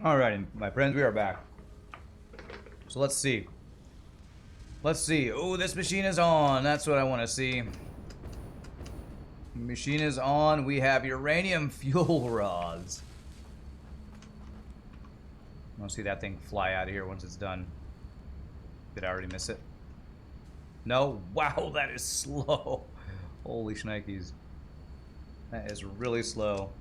Alrighty, my friends, we are back. So let's see. Let's see. Oh, this machine is on. That's what I want to see. Machine is on. We have uranium fuel rods. I want to see that thing fly out of here once it's done. Did I already miss it? No? Wow, that is slow. Holy shnikes. That is really slow.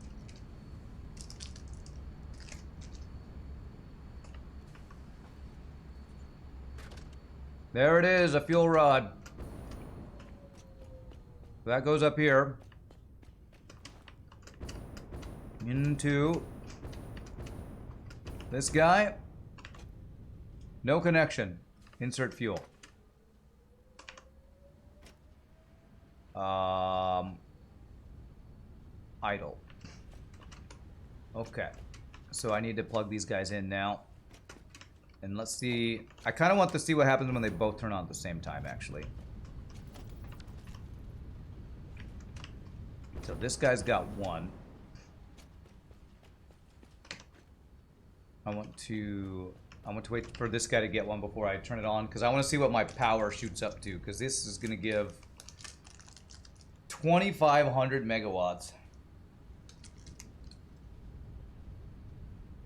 There it is, a fuel rod. That goes up here. Into this guy. No connection. Insert fuel. Idle. Okay. So I need to plug these guys in now. And let's see. I kind of want to see what happens when they both turn on at the same time, actually. So this guy's got one. I want to wait for this guy to get one before I turn it on, because I want to see what my power shoots up to, because this is going to give 2,500 megawatts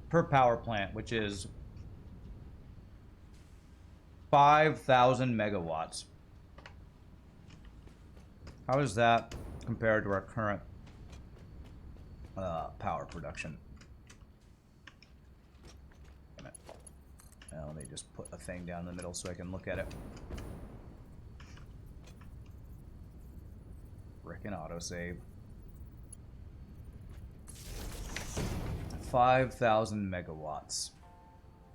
per power plant, which is 5,000 megawatts. How is that compared to our current power production? Let me just put a thing down in the middle so I can look at it. Frickin' autosave. 5,000 megawatts.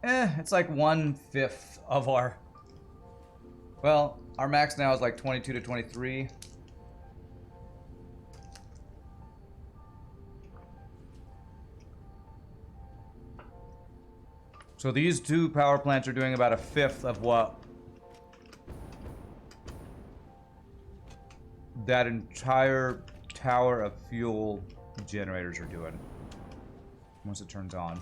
It's like 1/5 of our... Well, our max now is like 22 to 23. So these two power plants are doing about 1/5 of what that entire tower of fuel generators are doing once it turns on.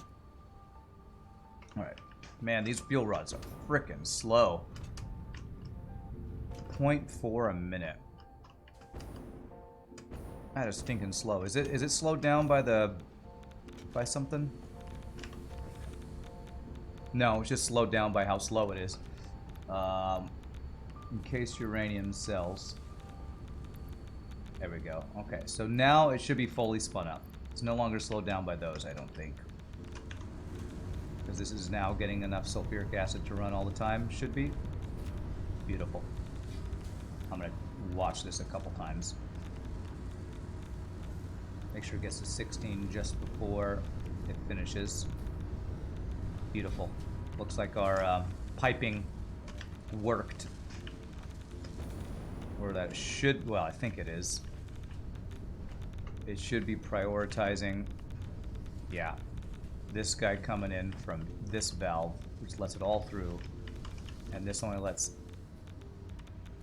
Alright. Man, these fuel rods are frickin' slow. 0.4 a minute. That is stinking slow. Is it slowed down by something? No, it's just slowed down by how slow it is. In case uranium cells. There we go. Okay, so now it should be fully spun up. It's no longer slowed down by those, I don't think. Because this is now getting enough sulfuric acid to run all the time. Should be. Beautiful. I'm going to watch this a couple times. Make sure it gets to 16 just before it finishes. Beautiful. Looks like our piping worked. Or that should, well, I think it is. It should be prioritizing, yeah, this guy coming in from this valve, which lets it all through. And this only lets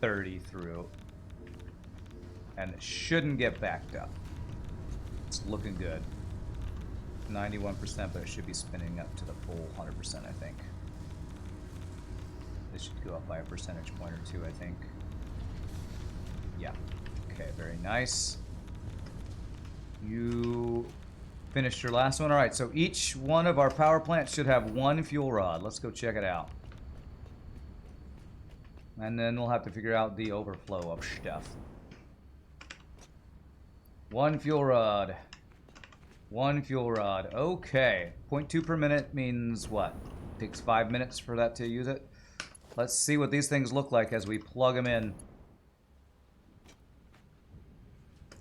30 through. And it shouldn't get backed up. It's looking good. 91%, but it should be spinning up to the full 100%, I think. This should go up by a percentage point or two, I think. Yeah. Okay, very nice. You finished your last one. All right, so each one of our power plants should have one fuel rod. Let's go check it out. And then we'll have to figure out the overflow of stuff. One fuel rod. One fuel rod. Okay. 0.2 per minute means what? Takes 5 minutes for that to use it. Let's see what these things look like as we plug them in.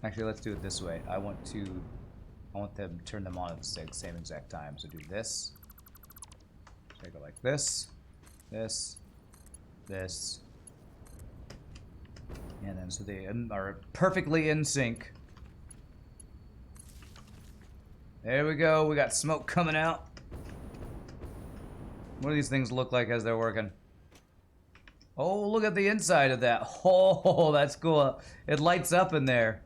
Actually, let's do it this way. I want them to turn them on at the same exact time. So do this. So I go like this, this, this. And then so they are perfectly in sync. There we go. We got smoke coming out. What do these things look like as they're working? Oh, look at the inside of that. Oh, that's cool. It lights up in there.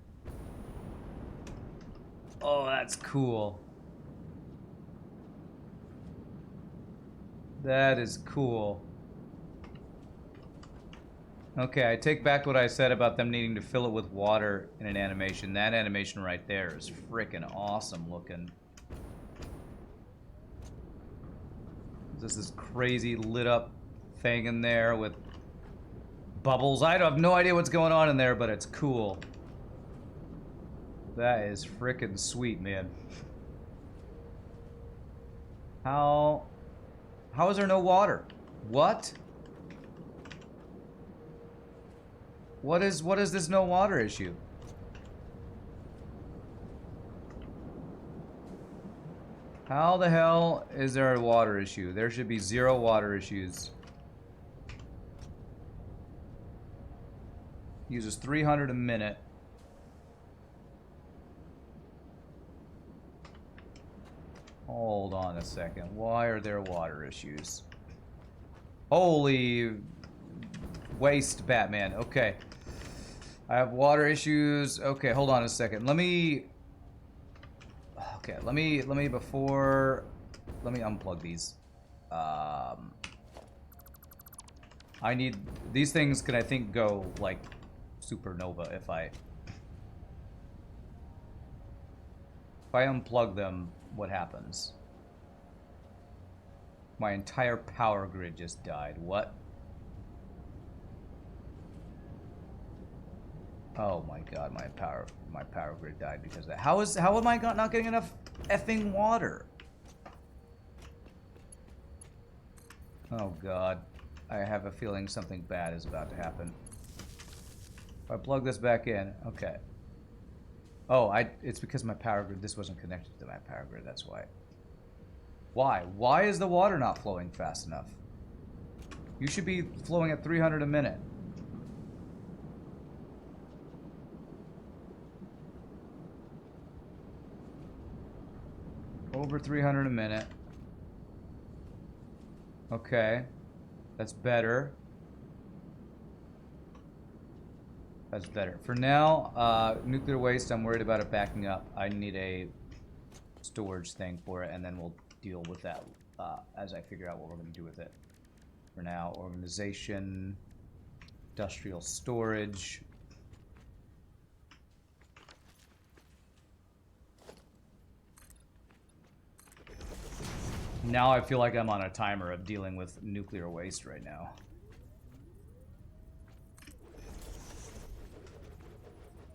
Oh, that's cool. That is cool. Okay, I take back what I said about them needing to fill it with water in an animation. That animation right there is freaking awesome looking. There's this crazy lit up thing in there with bubbles. I have no idea what's going on in there, but it's cool. That is freaking sweet, man. How is there no water? What? What is this no water issue? How the hell is there a water issue? There should be 0 water issues. Uses 300 a minute. Hold on a second. Why are there water issues? Holy waste, Batman. Okay. I have water issues. Okay, hold on a second. Let me unplug these. I need these things can I think go like supernova if I unplug them, what happens? My entire power grid just died. What? Oh my god, my power grid died because of that. How am I not getting enough effing water? Oh god. I have a feeling something bad is about to happen. If I plug this back in, okay. Oh, it's because my power grid, this wasn't connected to my power grid, that's why. Why? Why is the water not flowing fast enough? You should be flowing at 300 a minute. Over 300 a minute. Okay. That's better. That's better. For now, nuclear waste, I'm worried about it backing up. I need a storage thing for it, and then we'll deal with that as I figure out what we're going to do with it. For now, organization, industrial storage. Now I feel like I'm on a timer of dealing with nuclear waste right now.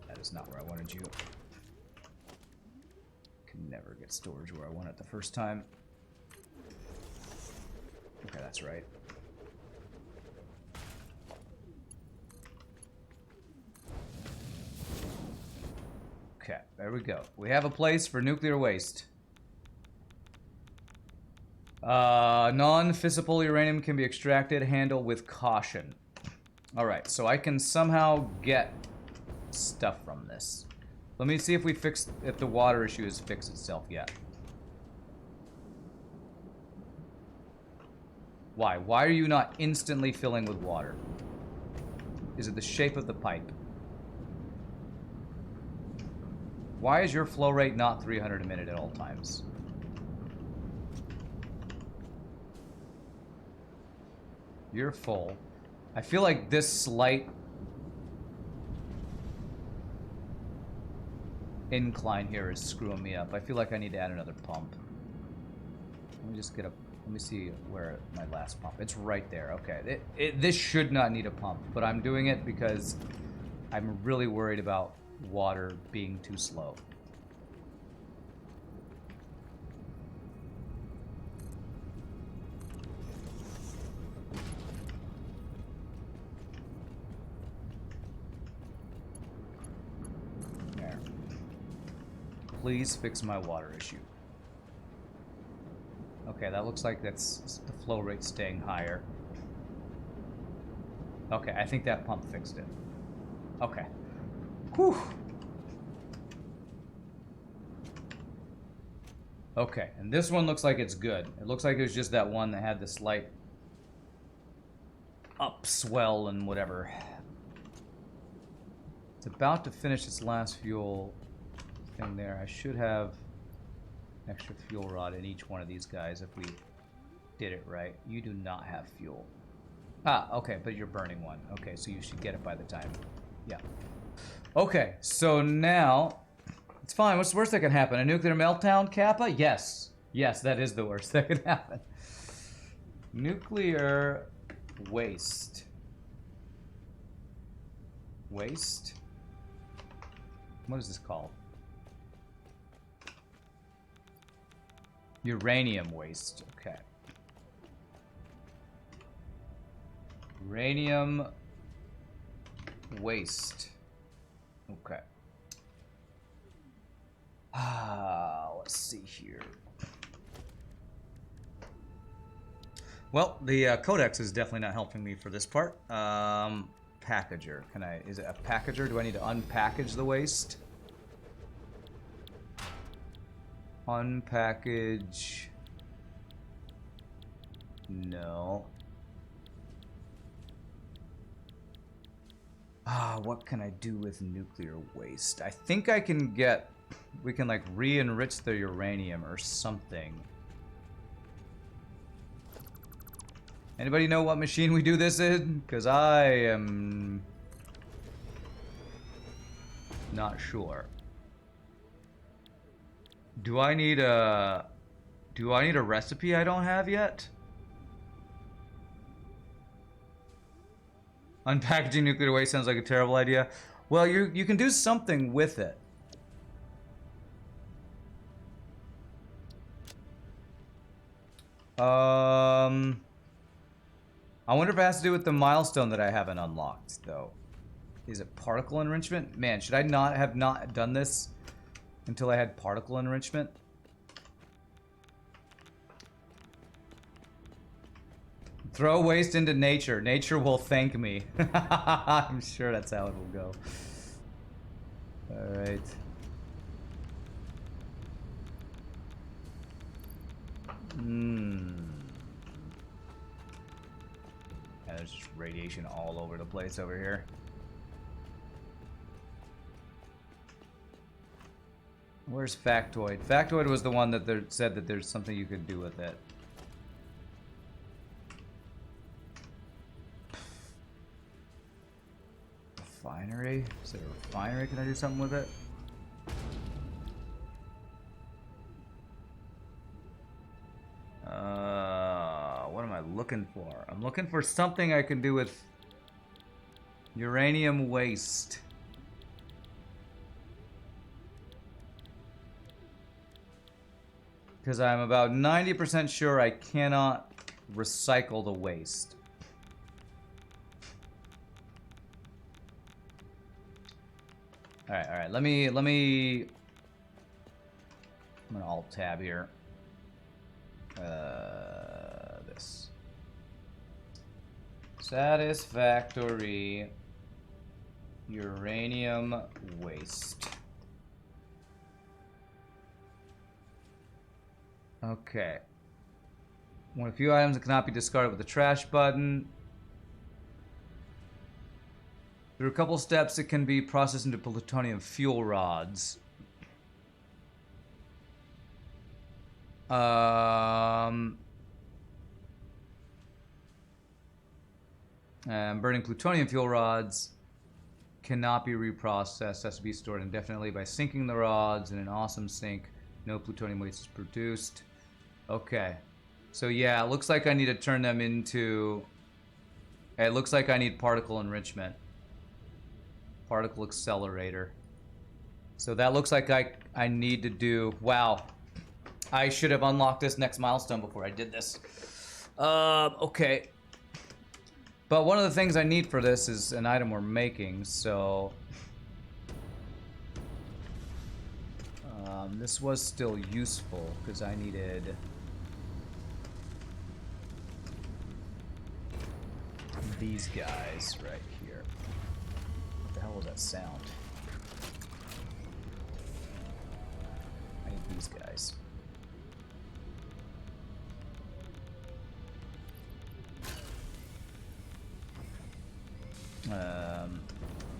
That is not where I wanted you. Can never get storage where I want it the first time. Okay, that's right. Okay, there we go. We have a place for nuclear waste. Non-fissile uranium can be extracted. Handle with caution. Alright, so I can somehow get stuff from this. Let me see if if the water issue has fixed itself yet. Why? Why are you not instantly filling with water? Is it the shape of the pipe? Why is your flow rate not 300 a minute at all times? You're full. I feel like this slight incline here is screwing me up. I feel like I need to add another pump. Let me just get a... Let me see where my last pump... It's right there. Okay. This should not need a pump, but I'm doing it because I'm really worried about water being too slow. There. Please fix my water issue. Okay, that looks like that's the flow rate staying higher. Okay, I think that pump fixed it. Okay. Whew. Okay, and this one looks like it's good. It looks like it was just that one that had the slight upswell and whatever. It's about to finish its last fuel thing there. I should have extra fuel rod in each one of these guys if we did it right. You do not have fuel. Ah, okay, but you're burning one. Okay, so you should get it by the time. Yeah. Okay, so now it's fine. What's the worst that can happen? A nuclear meltdown, Kappa? Yes. Yes, that is the worst that could happen. Nuclear waste. Waste? What is this called? Uranium waste. Okay. Uranium waste. Okay. Let's see here. Well, the codex is definitely not helping me for this part. Packager. Is it a packager? Do I need to unpackage the waste? Unpackage. No. What can I do with nuclear waste? I think I can get... We can, like, re-enrich the uranium or something. Anybody know what machine we do this in? Because I am... not sure. Do I need a recipe I don't have yet? Unpackaging nuclear waste sounds like a terrible idea. Well, you can do something with it. I wonder if it has to do with the milestone that I haven't unlocked, though. Is it particle enrichment? Man, should I not have done this until I had particle enrichment? Throw waste into nature. Nature will thank me. I'm sure that's how it will go. Alright. And there's just radiation all over the place over here. Where's Factoid? Factoid was the one that said that there's something you could do with it. Refinery? Is it a refinery? Can I do something with it? What am I looking for? I'm looking for something I can do with uranium waste. Because I'm about 90% sure I cannot recycle the waste. Alright, let me... I'm gonna alt tab here. This. Satisfactory uranium waste. Okay. One of a few items that cannot be discarded with the trash button. There are a couple steps that can be processed into plutonium fuel rods. Burning plutonium fuel rods cannot be reprocessed. Has to be stored indefinitely by sinking the rods in an awesome sink. No plutonium waste is produced. Okay. So yeah, it looks like I need to turn them into... It looks like I need particle enrichment. Particle accelerator. So that looks like I need to do... Wow. I should have unlocked this next milestone before I did this. Okay. But one of the things I need for this is an item we're making, so... this was still useful, because I needed... these guys right here. What the hell was that sound? I need these guys.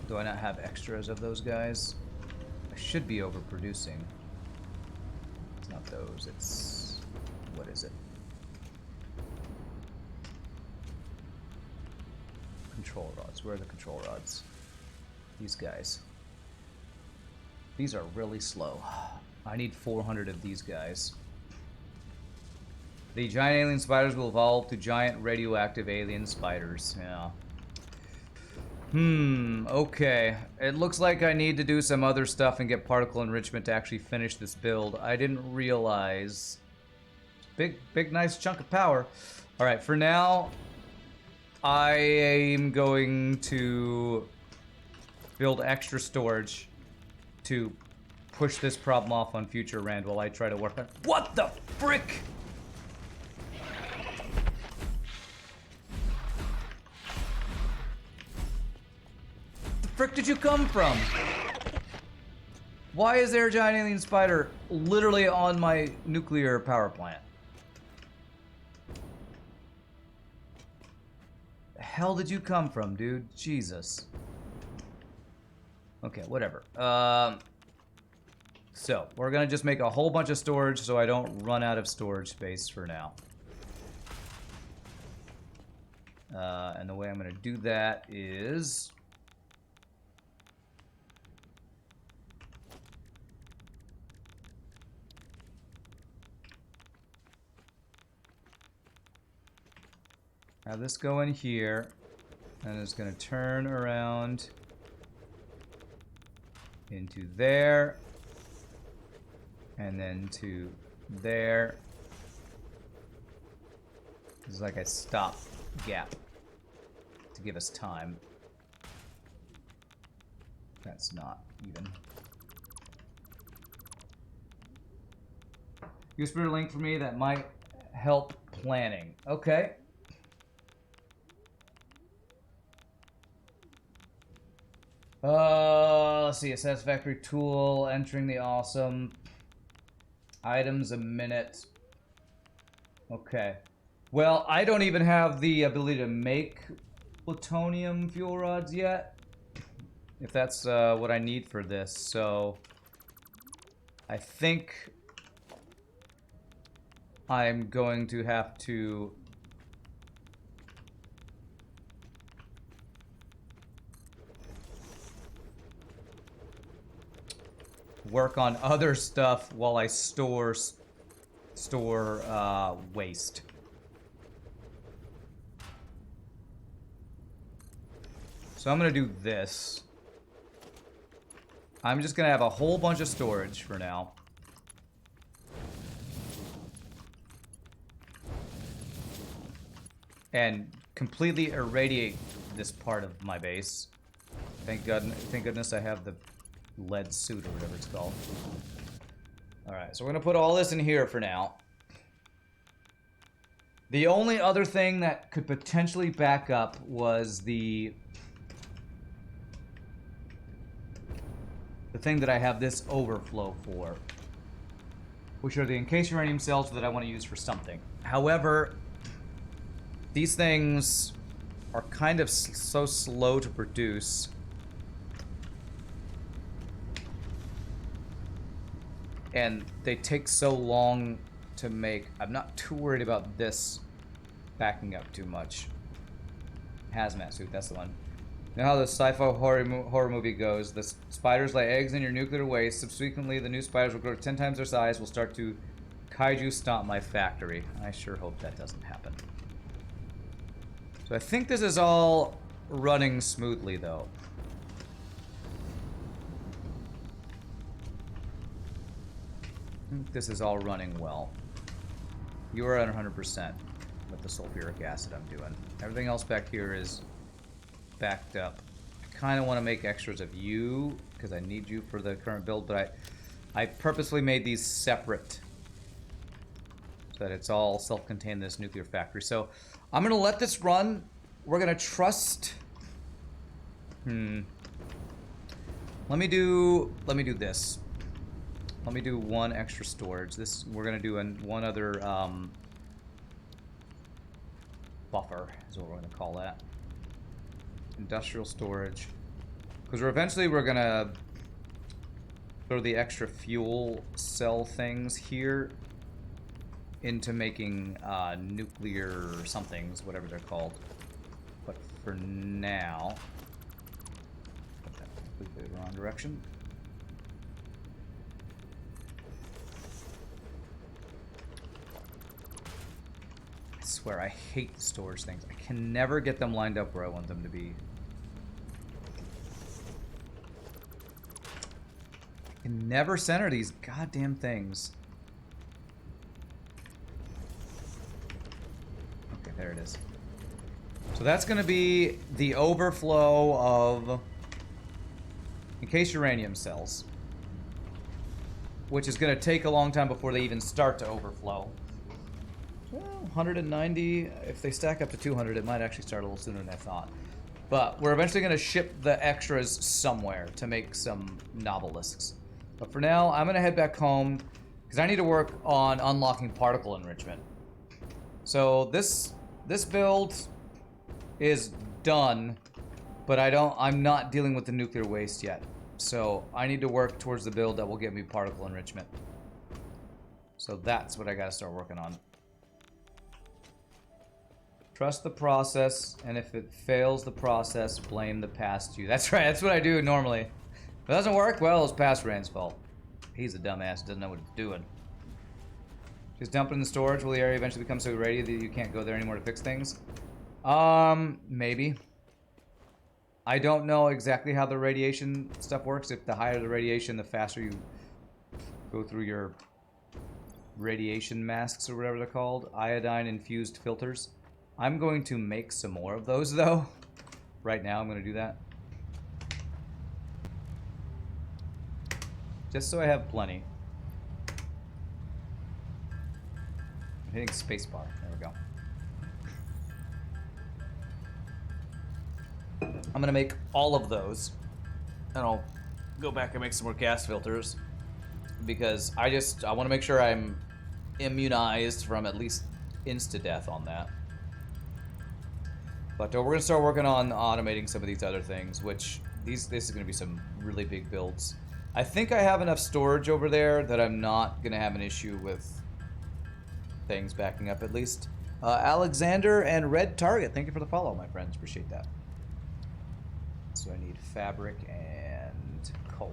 Do I not have extras of those guys? I should be overproducing. It's not those, it's... what is it? control rods. Where are the control rods? These guys. These are really slow. I need 400 of these guys. The giant alien spiders will evolve to giant radioactive alien spiders. Yeah. Okay. It looks like I need to do some other stuff and get particle enrichment to actually finish this build. I didn't realize. Big, nice chunk of power. Alright, for now, I am going to build extra storage to push this problem off on future Rand while I try to work on... What the frick?! The frick did you come from? Why is there a giant alien spider literally on my nuclear power plant? The hell did you come from, dude? Jesus. Okay, whatever. So, we're gonna just make a whole bunch of storage so I don't run out of storage space for now. And the way I'm gonna do that is... have this go in here, and it's gonna turn around into there, and then to there. This is like a stop gap to give us time. That's not even. Use Spirit link for me, that might help planning. Okay. Let's see, a Satisfactory tool, entering the awesome. Items a minute. Okay. Well, I don't even have the ability to make plutonium fuel rods yet. If that's what I need for this, so... I think... I'm going to have to... work on other stuff while I store waste. So I'm gonna do this. I'm just gonna have a whole bunch of storage for now. And completely irradiate this part of my base. Thank goodness I have the lead suit or whatever it's called. Alright, so we're gonna put all this in here for now. The only other thing that could potentially back up was the thing that I have this overflow for, which are the encased uranium cells that I want to use for something. However, these things are kind of so slow to produce. And they take so long to make. I'm not too worried about this backing up too much. Hazmat suit, that's the one. You know how the sci-fi horror movie goes. The spiders lay eggs in your nuclear waste. Subsequently, the new spiders will grow 10 times their size. Will start to kaiju stomp my factory. I sure hope that doesn't happen. So I think this is all running smoothly, though. This is all running well. You are at 100% with the sulfuric acid I'm doing. Everything else back here is backed up. I kind of want to make extras of you because I need you for the current build, but I purposely made these separate so that it's all self-contained, this nuclear factory. So I'm gonna let this run. We're gonna trust. Let me do this. Let me do one extra storage. This we're gonna do one other buffer is what we're gonna call that. Industrial storage, because we're gonna throw the extra fuel cell things here into making nuclear somethings, whatever they're called. But for now, put that completely the wrong direction. I swear, I hate the storage things. I can never get them lined up where I want them to be. I can never center these goddamn things. Okay, there it is. So that's going to be the overflow of encased uranium cells, which is going to take a long time before they even start to overflow. Well, 190, if they stack up to 200, it might actually start a little sooner than I thought. But we're eventually going to ship the extras somewhere to make some novelisks. But for now, I'm going to head back home because I need to work on unlocking particle enrichment. So this build is done, but I'm not dealing with the nuclear waste yet. So I need to work towards the build that will get me particle enrichment. So that's what I got to start working on. Trust the process, and if it fails the process, blame the past you. That's right, that's what I do normally. If it doesn't work, well, it's past Rand's fault. He's a dumbass, doesn't know what he's doing. Just dump it in the storage. Will the area eventually become so irradiated that you can't go there anymore to fix things? Maybe. I don't know exactly how the radiation stuff works. If the higher the radiation, the faster you go through your radiation masks or whatever they're called. Iodine-infused filters. I'm going to make some more of those, though. Right now, I'm going to do that. Just so I have plenty. I'm hitting spacebar. There we go. I'm going to make all of those. And I'll go back and make some more gas filters. Because I want to make sure I'm immunized from at least insta-death on that. But we're going to start working on automating some of these other things, which this is going to be some really big builds. I think I have enough storage over there that I'm not going to have an issue with things backing up, at least. Alexander and Red Target, thank you for the follow, my friends. Appreciate that. So I need fabric and coal.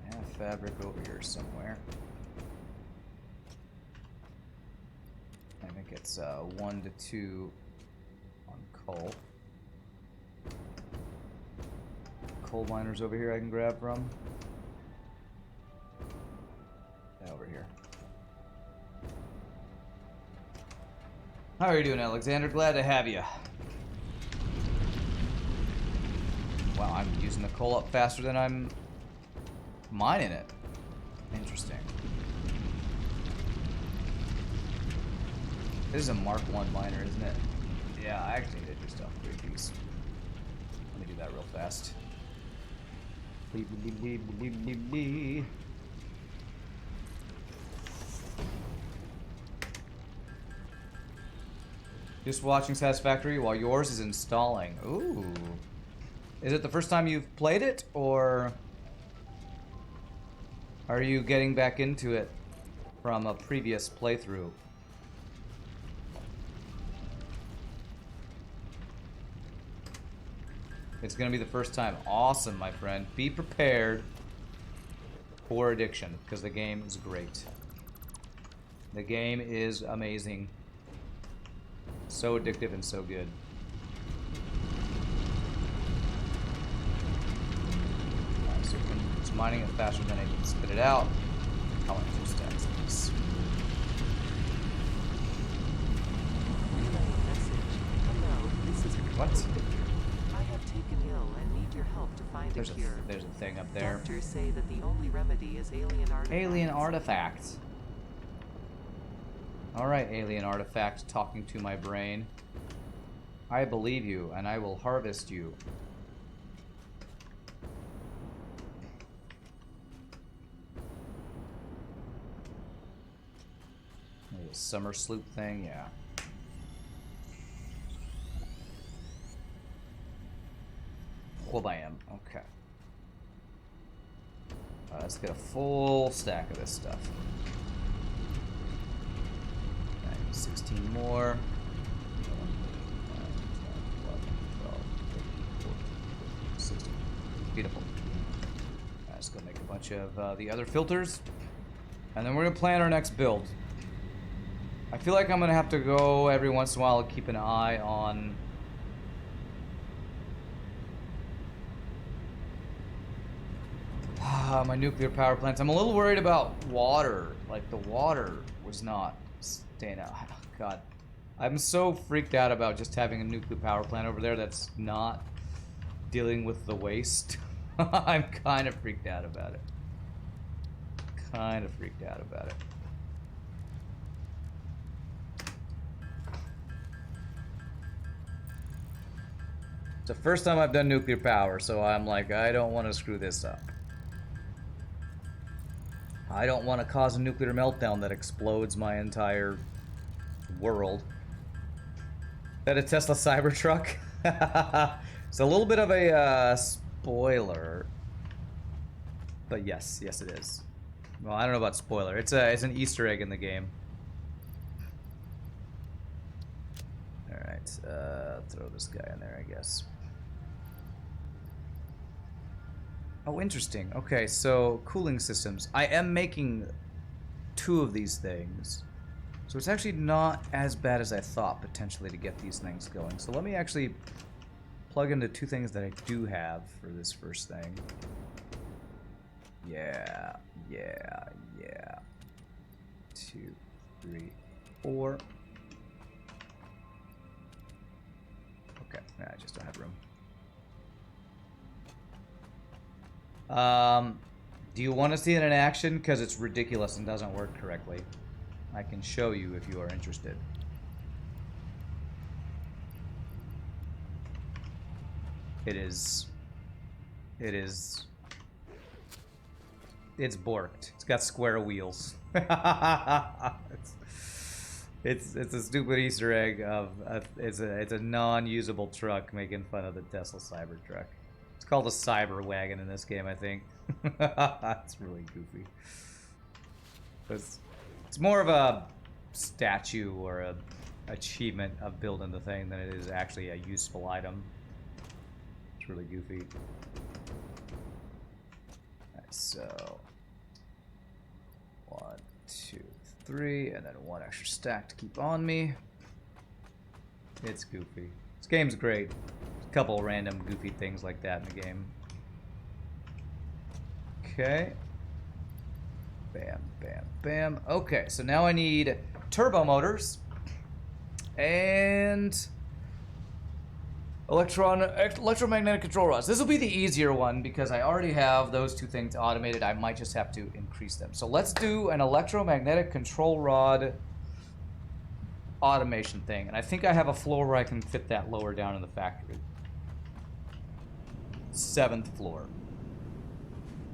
I have fabric over here somewhere. I think it's 1 to 2 on coal. Coal miners over here I can grab from. Yeah, over here. How are you doing, Alexander? Glad to have you. Wow, I'm using the coal up faster than I'm mining it. Interesting. This is a Mark 1 miner, isn't it? Yeah, I actually need to just upgrade these. Let me do that real fast. Just watching Satisfactory while yours is installing. Ooh. Is it the first time you've played it, or are you getting back into it from a previous playthrough? It's gonna be the first time. Awesome, my friend. Be prepared for addiction, because the game is great. The game is amazing. So addictive and so good. Alright, so it's mining it faster than I can spit it out. I want 2 stacks of this. What? There's a thing up there. Doctors say that the only remedy is alien artifacts. Alien artifacts. Alright, alien artifact talking to my brain. I believe you, and I will harvest you. Maybe a summer sloop thing, yeah. Well, I am. Okay. Let's get a full stack of this stuff. 16 more. 16. Beautiful. Alright, let's go make a bunch of the other filters. And then we're going to plan our next build. I feel like I'm going to have to go every once in a while and keep an eye on... my nuclear power plants. I'm a little worried about water. Like, the water was not staying out. God. I'm so freaked out about just having a nuclear power plant over there that's not dealing with the waste. I'm kind of freaked out about it. Kind of freaked out about it. It's the first time I've done nuclear power, so I'm like, I don't want to screw this up. I don't want to cause a nuclear meltdown that explodes my entire world. Is that a Tesla Cybertruck? It's a little bit of a spoiler. But yes, yes it is. Well, I don't know about spoiler. It's an Easter egg in the game. Alright, throw this guy in there, I guess. Oh, interesting. Okay, so cooling systems. I am making 2 of these things. So it's actually not as bad as I thought, potentially, to get these things going. So let me actually plug into 2 things that I do have for this first thing. Yeah. 2, 3, 4. Okay, I just don't have room. Do you want to see it in action? Because it's ridiculous and doesn't work correctly. I can show you if you are interested. It's borked. It's got square wheels. It's a stupid Easter egg of it's a non-usable truck making fun of the Tesla Cybertruck. It's called a cyber wagon in this game, I think. It's really goofy. It's more of a statue or a achievement of building the thing than it is actually a useful item. It's really goofy. Alright, so 1, 2, 3, and then 1 extra stack to keep on me. It's goofy. This game's great. A couple random goofy things like that in the game. Okay. Bam, bam, bam. Okay, so now I need turbo motors and electromagnetic control rods. This will be the easier one because I already have those 2 things automated. I might just have to increase them. So let's do an electromagnetic control rod automation thing. And I think I have a floor where I can fit that lower down in the factory. 7th floor.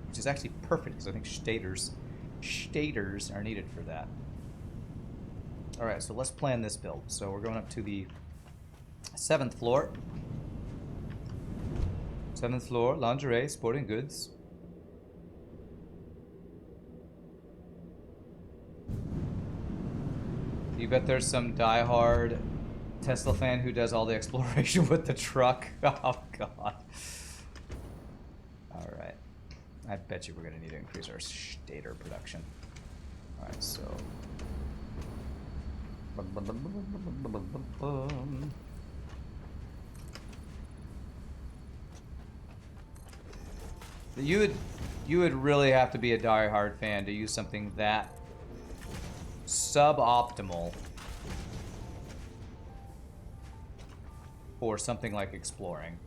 Which is actually perfect because I think stators are needed for that. Alright, so let's plan this build. So we're going up to the 7th floor. 7th floor, lingerie, sporting goods. You bet there's some diehard Tesla fan who does all the exploration with the truck. Oh, God. Alright. I bet you we're going to need to increase our stator production. Alright, so... You would really have to be a die-hard fan to use something that suboptimal for something like exploring.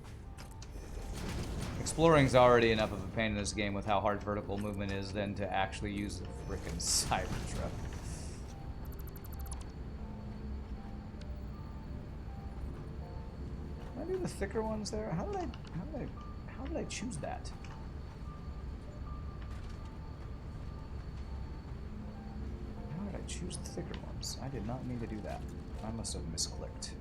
Exploring's already enough of a pain in this game with how hard vertical movement is than to actually use the frickin' Cybertruck. Can I do the thicker ones there? How did I choose that? How did I choose the thicker ones? I did not mean to do that. I must have misclicked.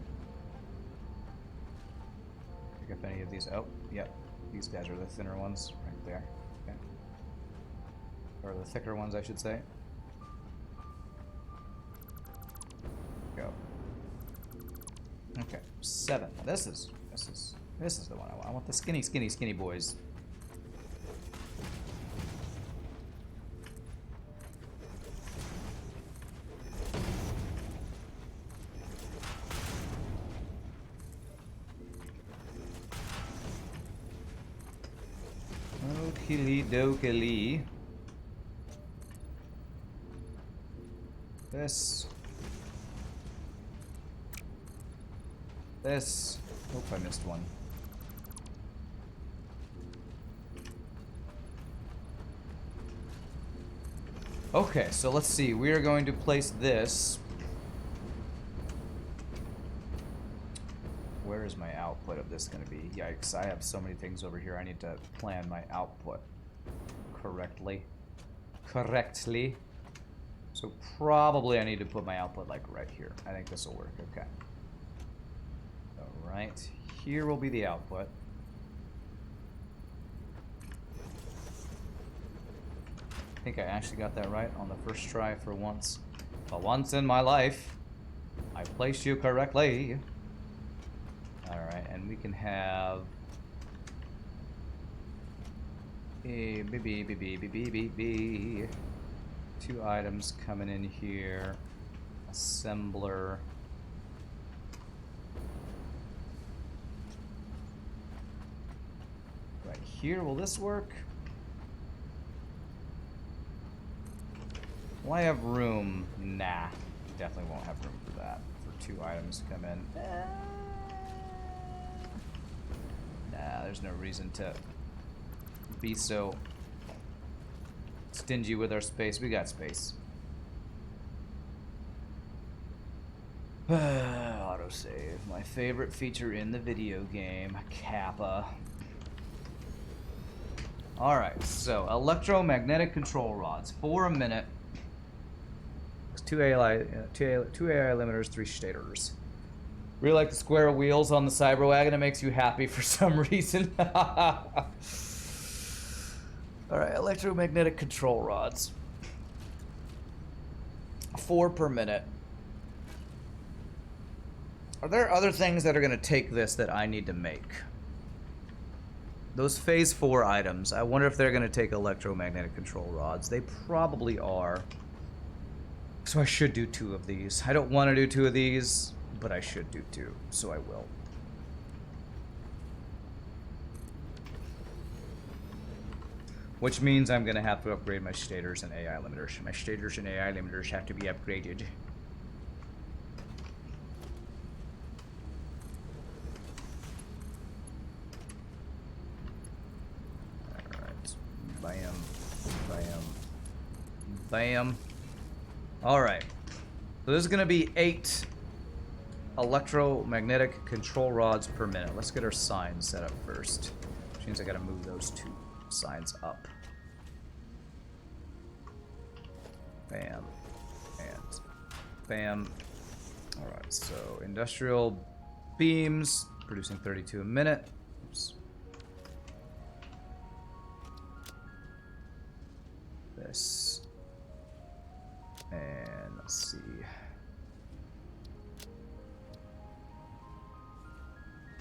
Pick up any of these. Oh, yep. These guys are the thinner ones right there. Okay. Or the thicker ones, I should say. Okay, 7. This is the one I want. I want the skinny boys. Okey dokey. This. Hope I missed one. Okay, so let's see. We are going to place this. Where is my output of this going to be? Yikes, I have so many things over here. I need to plan my output correctly. So probably I need to put my output like right here. I think this will work. Okay. Alright, here will be the output. I think I actually got that right on the first try for once. For once in my life, I placed you correctly. Alright, and we can have a two items coming in here. Assembler. Right here, will this work? Will I have room? Nah, definitely won't have room for that. For two items to come in. Nah, there's no reason to be so stingy with our space. We got space. Autosave, my favorite feature in the video game. Kappa. Alright, so electromagnetic control rods for a minute. 2 AI limiters, 3 stators. Really like the square wheels on the Cyber Wagon. It makes you happy for some reason. Alright, electromagnetic control rods. 4 per minute. Are there other things that are going to take this that I need to make? Those phase 4 items, I wonder if they're going to take electromagnetic control rods. They probably are. So I should do 2 of these. I don't want to do 2 of these, but I should do 2, so I will. Which means I'm going to have to upgrade my stators and AI limiters. My stators and AI limiters have to be upgraded. Alright. Bam. Bam. Bam. Alright. So this is going to be 8 electromagnetic control rods per minute. Let's get our signs set up first. Which means I got to move those 2 signs up. Bam. And bam. Alright, so industrial beams producing 32 a minute. Oops. This. And let's see.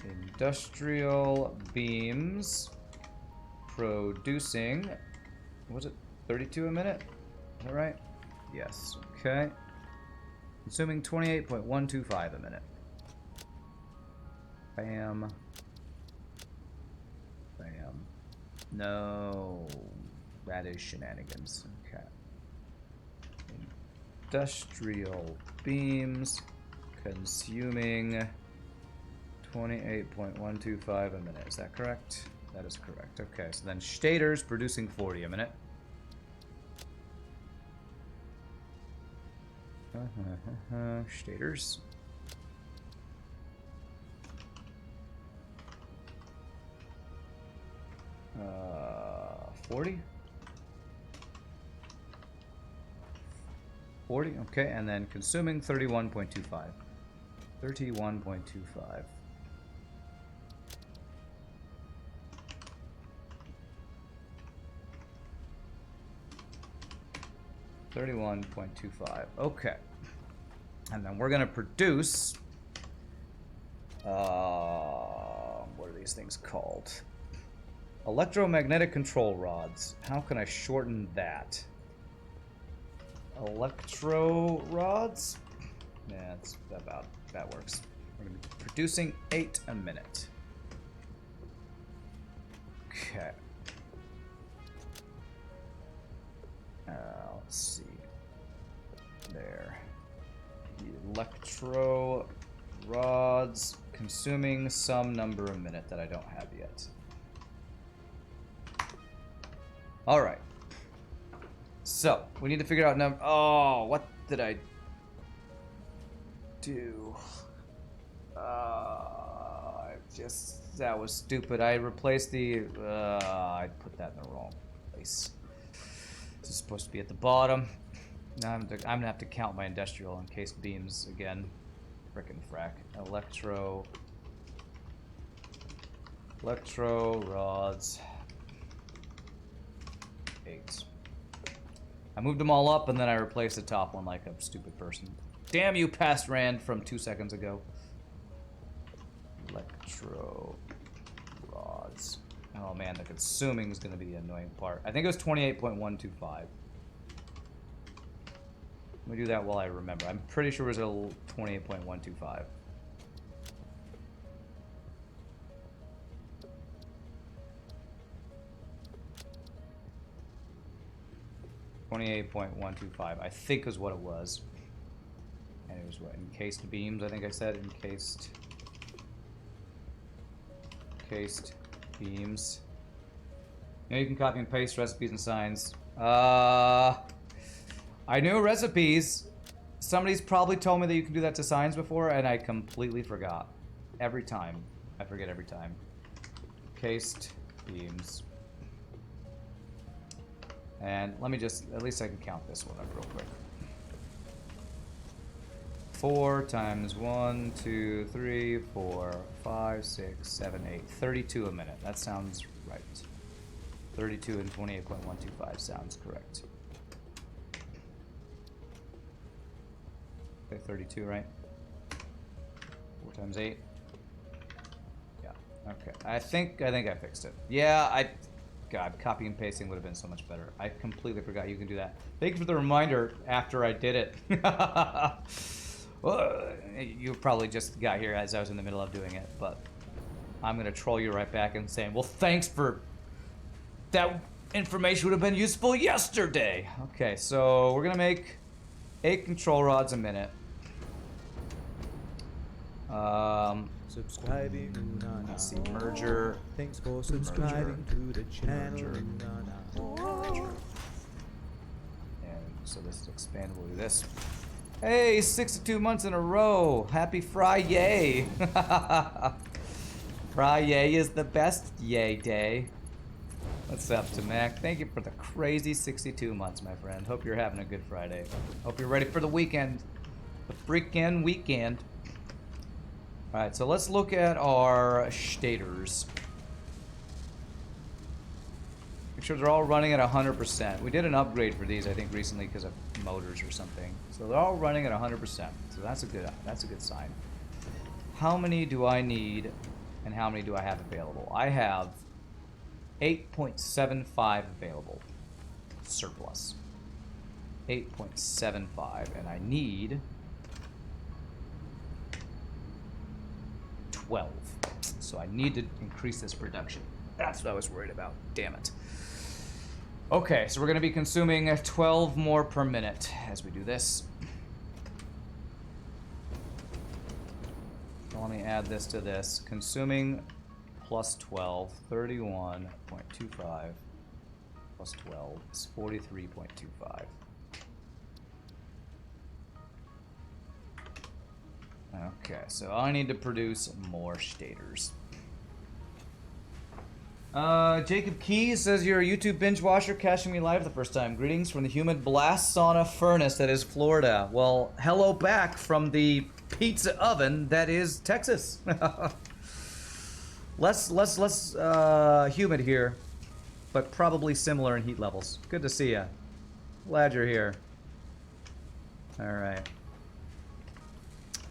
Industrial beams producing, was it 32 a minute? Is that right? Yes. Okay. Consuming 28.125 a minute. Bam. Bam. No. That is shenanigans. Okay. Industrial beams consuming 28.125 a minute. Is that correct? That is correct. Okay, so then stators producing 40 a minute. Stators. 40? 40, okay, and then consuming 31.25. 31.25. $31.25. Okay. And then we're going to produce What are these things called? Electromagnetic control rods. How can I shorten that? Electro rods? Yeah, that's about, that works. We're gonna be producing 8 a minute. Okay. Let's see. There. Electro rods consuming some number a minute that I don't have yet. Alright. So, we need to figure out number. Oh, what did I do? That was stupid. I replaced the. I put that in the wrong place. This is supposed to be at the bottom. Now I'm gonna have to count my industrial encased beams again. Frickin' frack. Electro rods. 8. I moved them all up and then I replaced the top one like a stupid person. Damn you, past Rand from 2 seconds ago. Electro rods. Oh man, the consuming is going to be the annoying part. I think it was 28.125. Let me do that while I remember. I'm pretty sure it was a 28.125. I think is what it was. And it was what? Encased beams, I think I said. Encased beams. Now you can copy and paste recipes and signs. I knew recipes. Somebody's probably told me that you can do that to signs before, and I completely forgot. Every time. I forget every time. Encased beams. And let me just, at least I can count this one up real quick. 4 times 1, 2, 3, 4, 5, 6, 7, 8. 32 a minute. That sounds right. 32 and 28.125 sounds correct. Okay, 32, right? 4 times 8. Yeah. Okay. I think I fixed it. Yeah, God, copy and pasting would have been so much better. I completely forgot you can do that. Thank you for the reminder after I did it. Well, you probably just got here as I was in the middle of doing it, but I'm going to troll you right back and saying, well, thanks for... That information would have been useful yesterday. Okay, so we're going to make 8 control rods a minute. Subscribing, let's see, merger. Thanks for subscribing to the channel. Merger. And so this is expandable. We'll do this. Hey, 62 months in a row. Happy Friday. Friday is the best yay day. What's up to Mac? Thank you for the crazy 62 months, my friend. Hope you're having a good Friday. Hope you're ready for the weekend. The freaking weekend. Alright, so let's look at our stators. Make sure they're all running at 100%. We did an upgrade for these, I think, recently because of motors or something. So they're all running at 100%. So that's a good sign. How many do I need and how many do I have available? I have 8.75 available. Surplus. 8.75, and I need 12. So I need to increase this production. That's what I was worried about. Damn it. Okay, so we're going to be consuming 12 more per minute as we do this. So let me add this to this. Consuming plus 12, 31.25 plus 12 is 43.25. Okay, so I need to produce more stators. Jacob Key says you're a YouTube binge watcher catching me live the first time. Greetings from the humid blast sauna furnace that is Florida. Well, hello back from the pizza oven that is Texas. less humid here, but probably similar in heat levels. Good to see ya. Glad you're here. All right.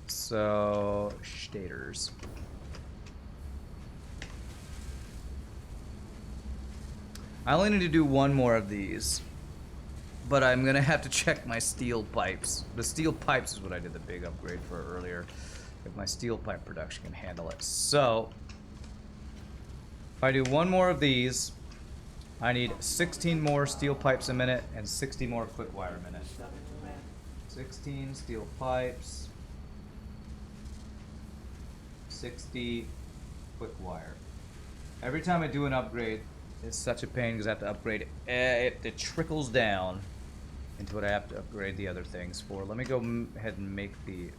So, stators. I only need to do one more of these. But I'm gonna have to check my steel pipes. The steel pipes is what I did the big upgrade for earlier. If my steel pipe production can handle it. So, if I do one more of these, I need 16 more steel pipes a minute and 60 more quick wire a minute. 16 steel pipes, 60 quick wire. Every time I do an upgrade, it's such a pain because I have to upgrade it. It trickles down into what I have to upgrade the other things for. Let me go ahead and make the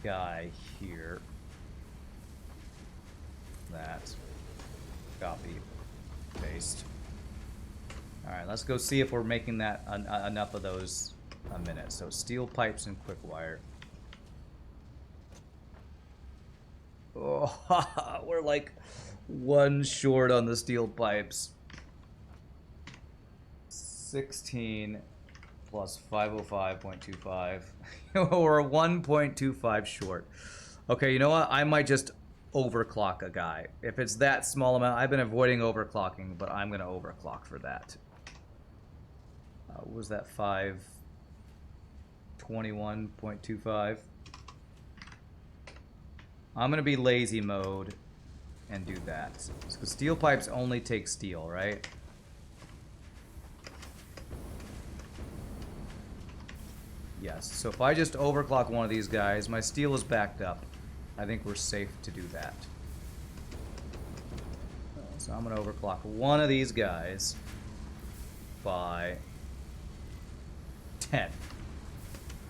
guy here. That. Copy. Paste. Alright, let's go see if we're making that enough of those a minute. So steel pipes and quick wire. Oh, we're like one short on the steel pipes. 16 plus 505.25. We're 1.25 short. Okay, you know what? I might just overclock a guy. If it's that small amount, I've been avoiding overclocking, but I'm going to overclock for that. What was that? 521.25. I'm going to be lazy mode and do that. Because steel pipes only take steel, right? Yes, so if I just overclock one of these guys, my steel is backed up. I think we're safe to do that. So I'm going to overclock one of these guys by 10.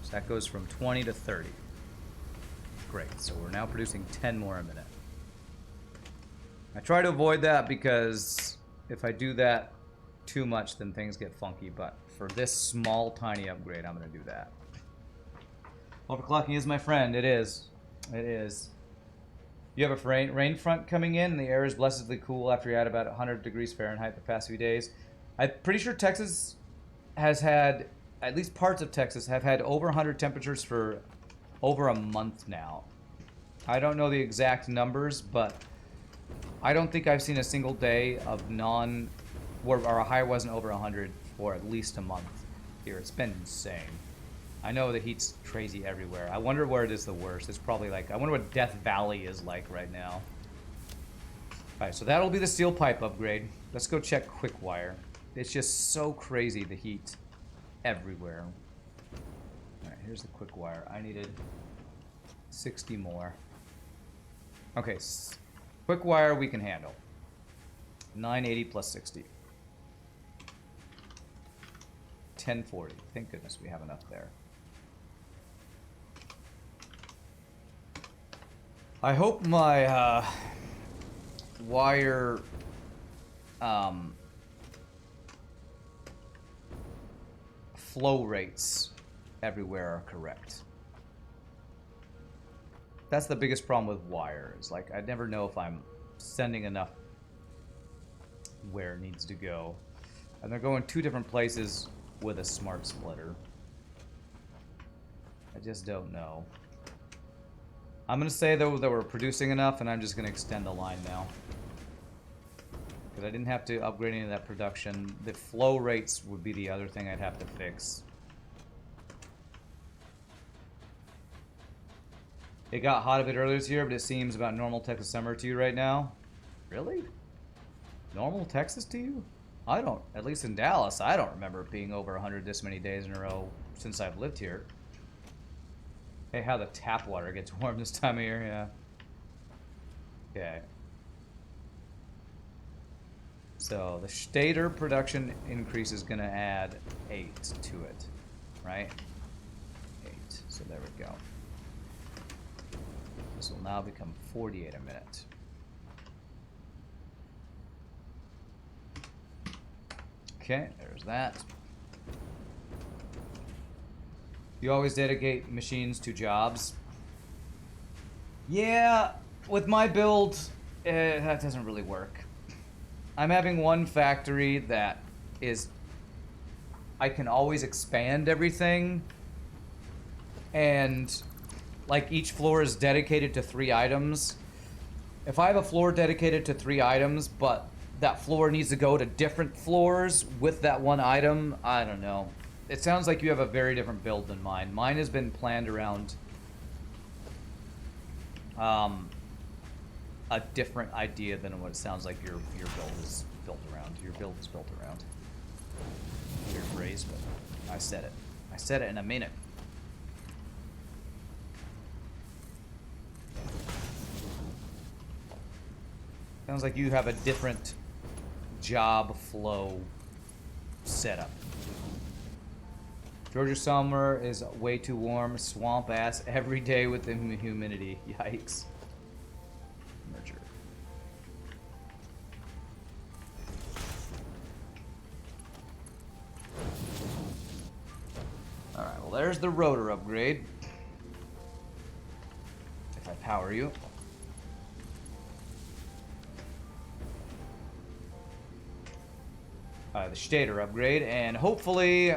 So that goes from 20 to 30. Great, so we're now producing 10 more a minute. I try to avoid that because if I do that too much, then things get funky, but for this small, tiny upgrade, I'm going to do that. Overclocking is my friend. It is. It is. You have a rain front coming in, and the air is blessedly cool after you had about 100 degrees Fahrenheit the past few days. I'm pretty sure Texas has had, at least parts of Texas, have had over 100 temperatures for over a month now. I don't know the exact numbers, but I don't think I've seen a single day of where our high wasn't over 100 for at least a month here. It's been insane. I know the heat's crazy everywhere. I wonder where it is the worst. It's probably like, I wonder what Death Valley is like right now. Alright, so that'll be the steel pipe upgrade. Let's go check quick wire. It's just so crazy, the heat everywhere. Alright, here's the quick wire. I needed 60 more. Okay, quick wire we can handle. 980 plus 60. 1040. Thank goodness we have enough there. I hope my wire flow rates everywhere are correct. That's the biggest problem with wire. It's like I never know if I'm sending enough where it needs to go. And they're going two different places with a smart splitter. I just don't know. I'm going to say, though, that we're producing enough, and I'm just going to extend the line now. Because I didn't have to upgrade any of that production. The flow rates would be the other thing I'd have to fix. It got hot a bit earlier this year, but it seems about normal Texas summer to you right now. Really? Normal Texas to you? I don't, at least in Dallas, I don't remember it being over 100 this many days in a row since I've lived here. Hey, how the tap water gets warm this time of year, yeah. Okay. So the Stator production increase is going to add 8 to it, right? 8. So there we go. This will now become 48 a minute. Okay, there's that. You always dedicate machines to jobs. Yeah, with my build, that doesn't really work. I'm having one factory that is... I can always expand everything. And, like, each floor is dedicated to 3 items. If I have a floor dedicated to 3 items, but that floor needs to go to different floors with that one item. I don't know. It sounds like you have a very different build than mine. Mine has been planned around a different idea than what it sounds like your build is built around. Your build is built around. Weird phrase, but I said it. I said it and I mean it. Sounds like you have a different job flow setup. Georgia summer is way too warm. Swamp ass every day with the humidity. Yikes. Merger. Alright, well there's the rotor upgrade. If I power you. The Stator Upgrade, and hopefully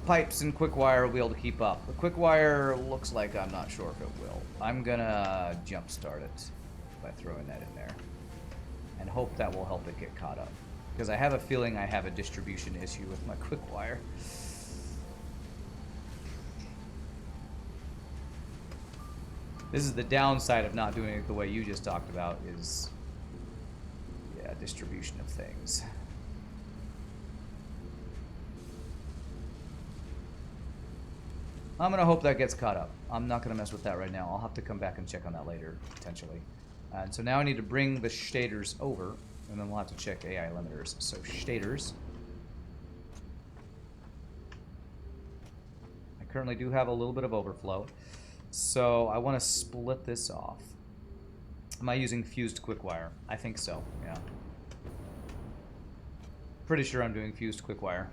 pipes and quick wire will be able to keep up. The quick wire looks like I'm not sure if it will. I'm gonna jumpstart it by throwing that in there and hope that will help it get caught up, because I have a feeling I have a distribution issue with my quick wire. This is the downside of not doing it the way you just talked about, is yeah, distribution of things. I'm gonna hope that gets caught up. I'm not gonna mess with that right now. I'll have to come back and check on that later, potentially. And so now I need to bring the stators over, and then we'll have to check AI limiters. So stators. I currently do have a little bit of overflow, so I want to split this off. Am I using fused quick wire? I think so, yeah. Pretty sure I'm doing fused quick wire.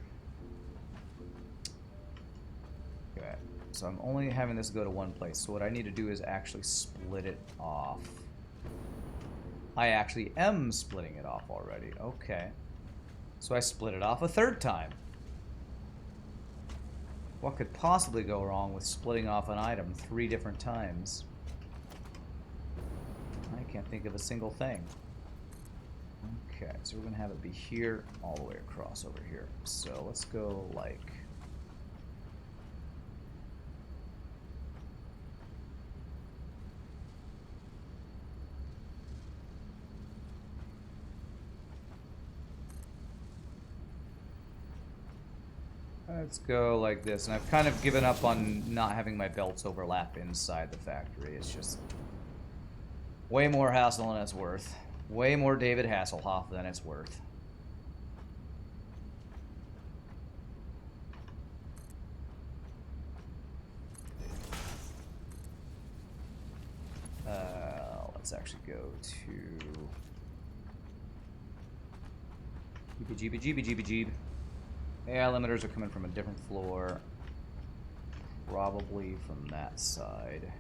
Okay. So I'm only having this go to one place. So what I need to do is actually split it off. I actually am splitting it off already. Okay. So I split it off a third time. What could possibly go wrong with splitting off an item 3 different times? I can't think of a single thing. Okay, so we're going to have it be here all the way across over here. So let's go like... Let's go like this, and I've kind of given up on not having my belts overlap inside the factory. It's just way more hassle than it's worth. Way more David Hasselhoff than it's worth. Let's actually go to... Jeebie. AI limiters are coming from a different floor. Probably from that side.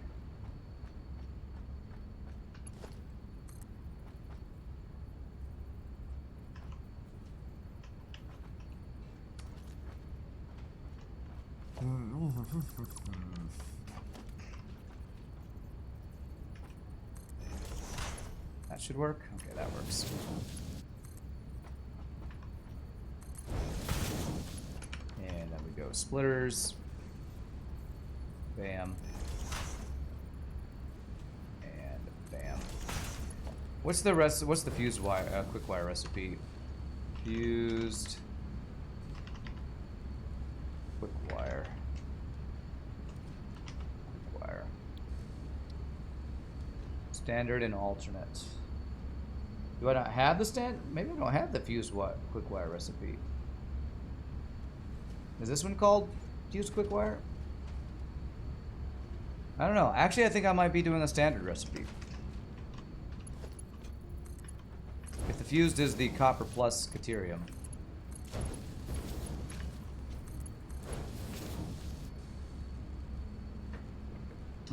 That should work? Okay, that works. And then we go splitters. Bam. And bam. What's the rest? What's the fused wire, quick wire recipe? Fused quick wire. Quick wire. Standard and alternate. Do I not have the stand? Maybe I don't have the fused quick wire recipe. Is this one called fused quick wire? I don't know. Actually, I think I might be doing a standard recipe. If the fused is the copper plus caterium.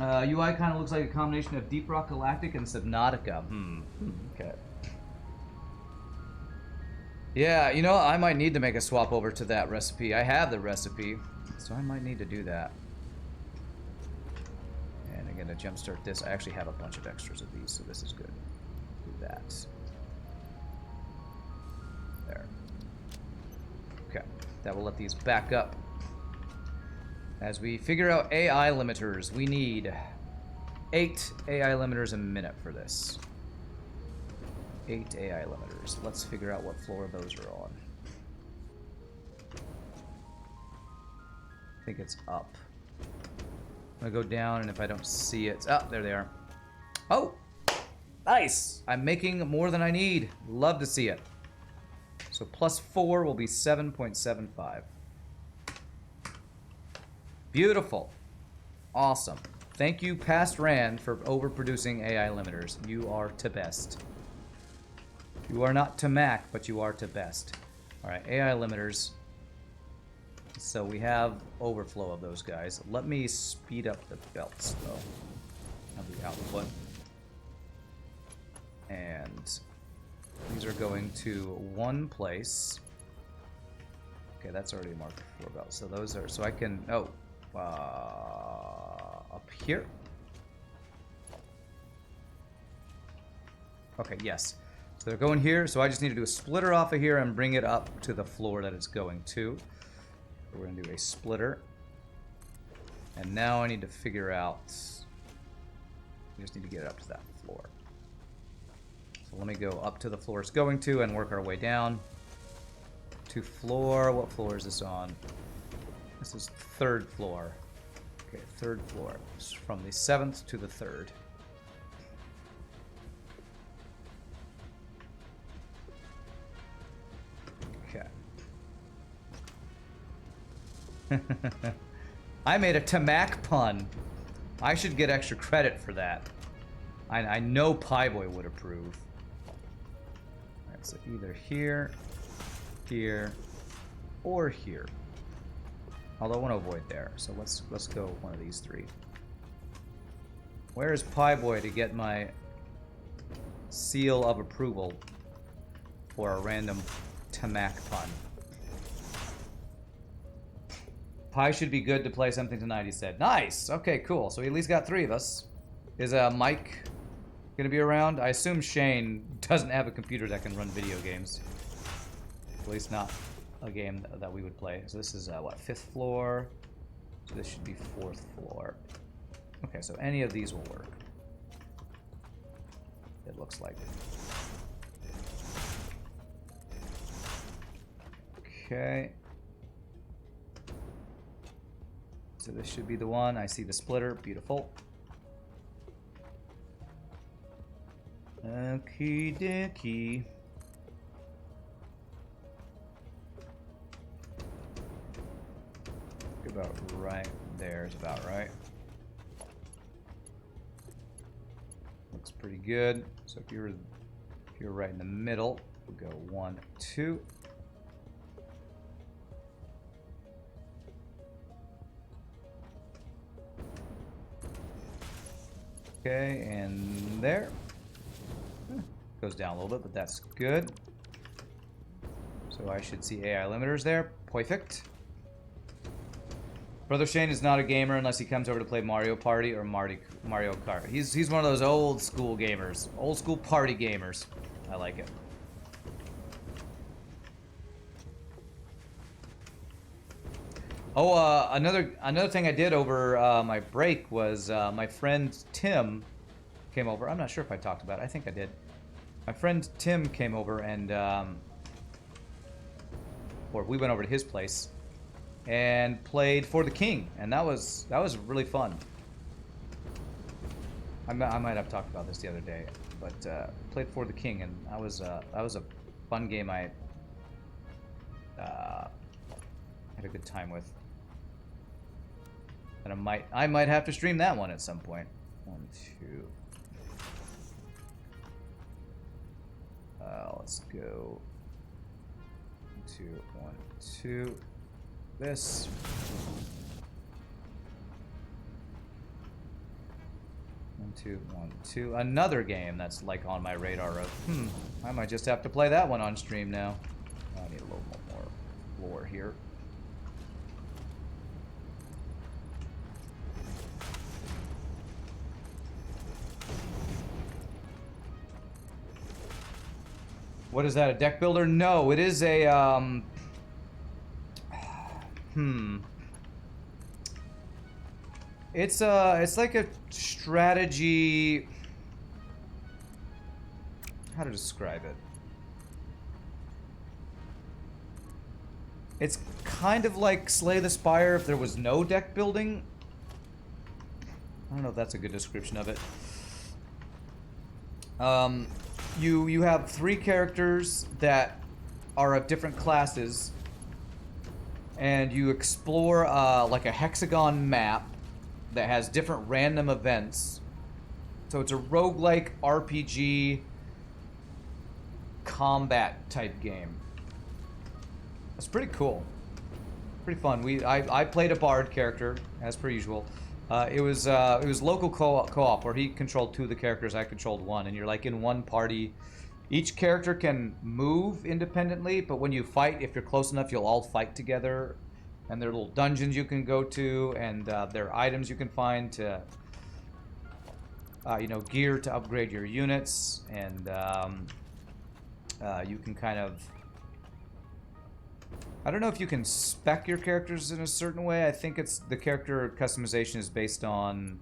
UI kind of looks like a combination of Deep Rock Galactic and Subnautica. Okay. Yeah, you know, I might need to make a swap over to that recipe. I have the recipe, so I might need to do that. And I'm gonna jumpstart this. I actually have a bunch of extras of these, so this is good. Do that. Okay, that will let these back up. As we figure out AI limiters, we need 8 AI limiters a minute for this. 8 AI limiters. Let's figure out what floor those are on. I think it's up. I'm gonna go down, and if I don't see it... Oh, there they are. Oh! Nice! I'm making more than I need. Love to see it. So plus 4 will be 7.75. Beautiful. Awesome. Thank you, Past Rand, for overproducing AI limiters. You are to best. You are not to Mac, but you are to best. Alright, AI limiters. So we have overflow of those guys. Let me speed up the belts, though. Of the output. And these are going to one place. Okay, that's already marked 4 belts. So those are... So I can... Oh. Up here? Okay, yes. So they're going here. So I just need to do a splitter off of here and bring it up to the floor that it's going to. We're going to do a splitter. And now I need to figure out... We just need to get it up to that floor. So let me go up to the floor it's going to and work our way down. To floor... What floor is this on? This is 3rd floor. Okay, 3rd floor. It's from the 7th to the 3rd. Okay. I made a Tamac pun. I should get extra credit for that. I know Pieboy would approve. Alright, so either here, here, or here. Although I want to avoid there, so let's go one of these 3. Where is Pieboy to get my seal of approval for a random Tamac pun? Pi should be good to play something tonight, he said. Nice! Okay, cool. So we at least got 3 of us. Is Mike gonna be around? I assume Shane doesn't have a computer that can run video games. At least not a game that we would play. So this is, what, 5th floor? So this should be 4th floor. Okay, so any of these will work. It looks like. Okay. So this should be the one. I see the splitter. Beautiful. Okie dokie. About right there is about right. Looks pretty good. So if you're right in the middle, we'll go 1, 2. Okay, and there. Goes down a little bit, but that's good. So I should see AI limiters there. Perfect. Brother Shane is not a gamer unless he comes over to play Mario Party or Mario Kart. He's one of those old school gamers. Old school party gamers. I like it. Oh, another thing I did over my break was my friend Tim came over. I'm not sure if I talked about it. I think I did. My friend Tim came over and or we went over to his place and played For the King, and that was really fun. I might have talked about this the other day, but played For the King, and that was a fun game. I had a good time with. And I might have to stream that one at some point. 1, 2. Let's go 2, 1, 2. This. One, two. Another game that's like on my radar of, I might just have to play that one on stream now. I need a little more lore here. What is that, a deck builder? No, it is a, It's like a strategy. How to describe it? It's kind of like Slay the Spire if there was no deck building. I don't know if that's a good description of it. You have 3 characters that are of different classes, and you explore like a hexagon map that has different random events. So it's a roguelike RPG combat type game. It's pretty cool. Pretty fun. I played a bard character as per usual. It was local co-op where he controlled 2 of the characters, I controlled 1, and you're like in one party. Each character can move independently, but when you fight, if you're close enough, you'll all fight together. And there are little dungeons you can go to, and there are items you can find to, you know, gear to upgrade your units, and you can kind of. I don't know if you can spec your characters in a certain way. I think it's the character customization is based on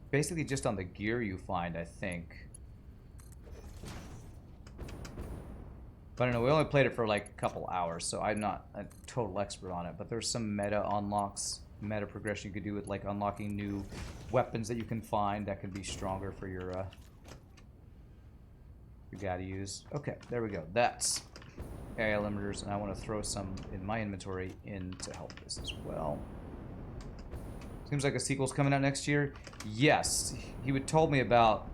basically just on the gear you find, I think. But I don't know, we only played it for like a couple hours, so I'm not a total expert on it, but there's some meta unlocks, meta progression you could do with like unlocking new weapons that you can find that can be stronger for your guy to use. Okay, there we go. That's AI limiters, and I want to throw some in my inventory in to help this as well. Seems like a sequel's coming out next year. Yes, he would told me about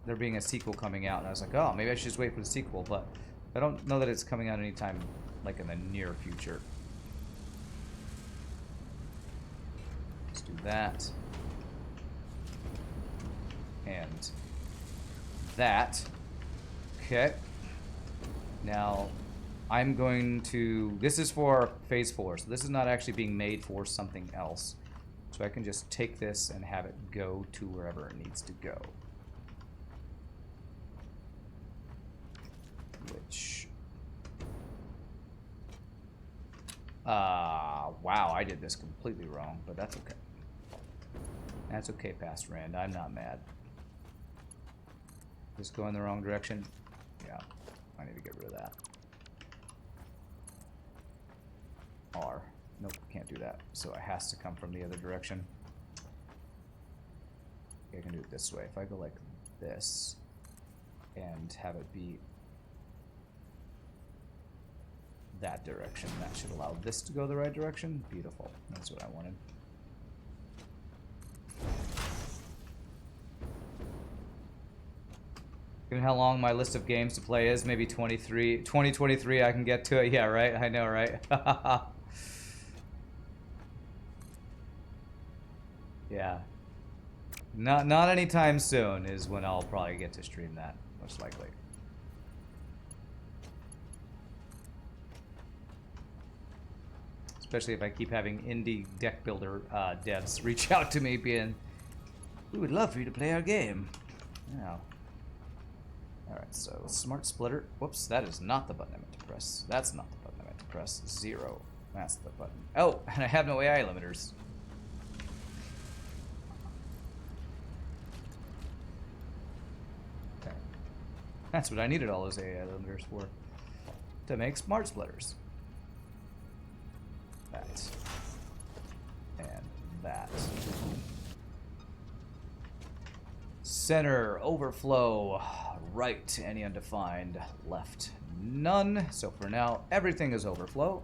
there being a sequel coming out, and I was like, oh, maybe I should just wait for the sequel, but I don't know that it's coming out anytime like in the near future. Let's do that. And that. Okay. Now, I'm going to... This is for Phase 4, so this is not actually being made for something else. So I can just take this and have it go to wherever it needs to go. Which... wow, I did this completely wrong, but that's okay. That's okay, Past Rand. I'm not mad. Just go in the wrong direction. Yeah, I need to get rid of that. R. Nope, can't do that. So it has to come from the other direction. Okay, I can do it this way. If I go like this and have it be that direction, that should allow this to go the right direction. Beautiful. That's what I wanted. Given how long my list of games to play is, maybe 2023 I can get to it. Yeah, right? I know, right? Yeah. Not anytime soon is when I'll probably get to stream that, most likely. Especially if I keep having indie deck builder devs reach out to me being, we would love for you to play our game. Yeah. Alright, so Smart Splitter. Whoops, that is not the button I meant to press. That's not the button I meant to press. 0. That's the button. Oh, and I have no AI limiters. Okay. That's what I needed all those AI limiters for. To make Smart Splitters. That. And that. Center, overflow, right, any undefined, left, none. So for now, everything is overflow.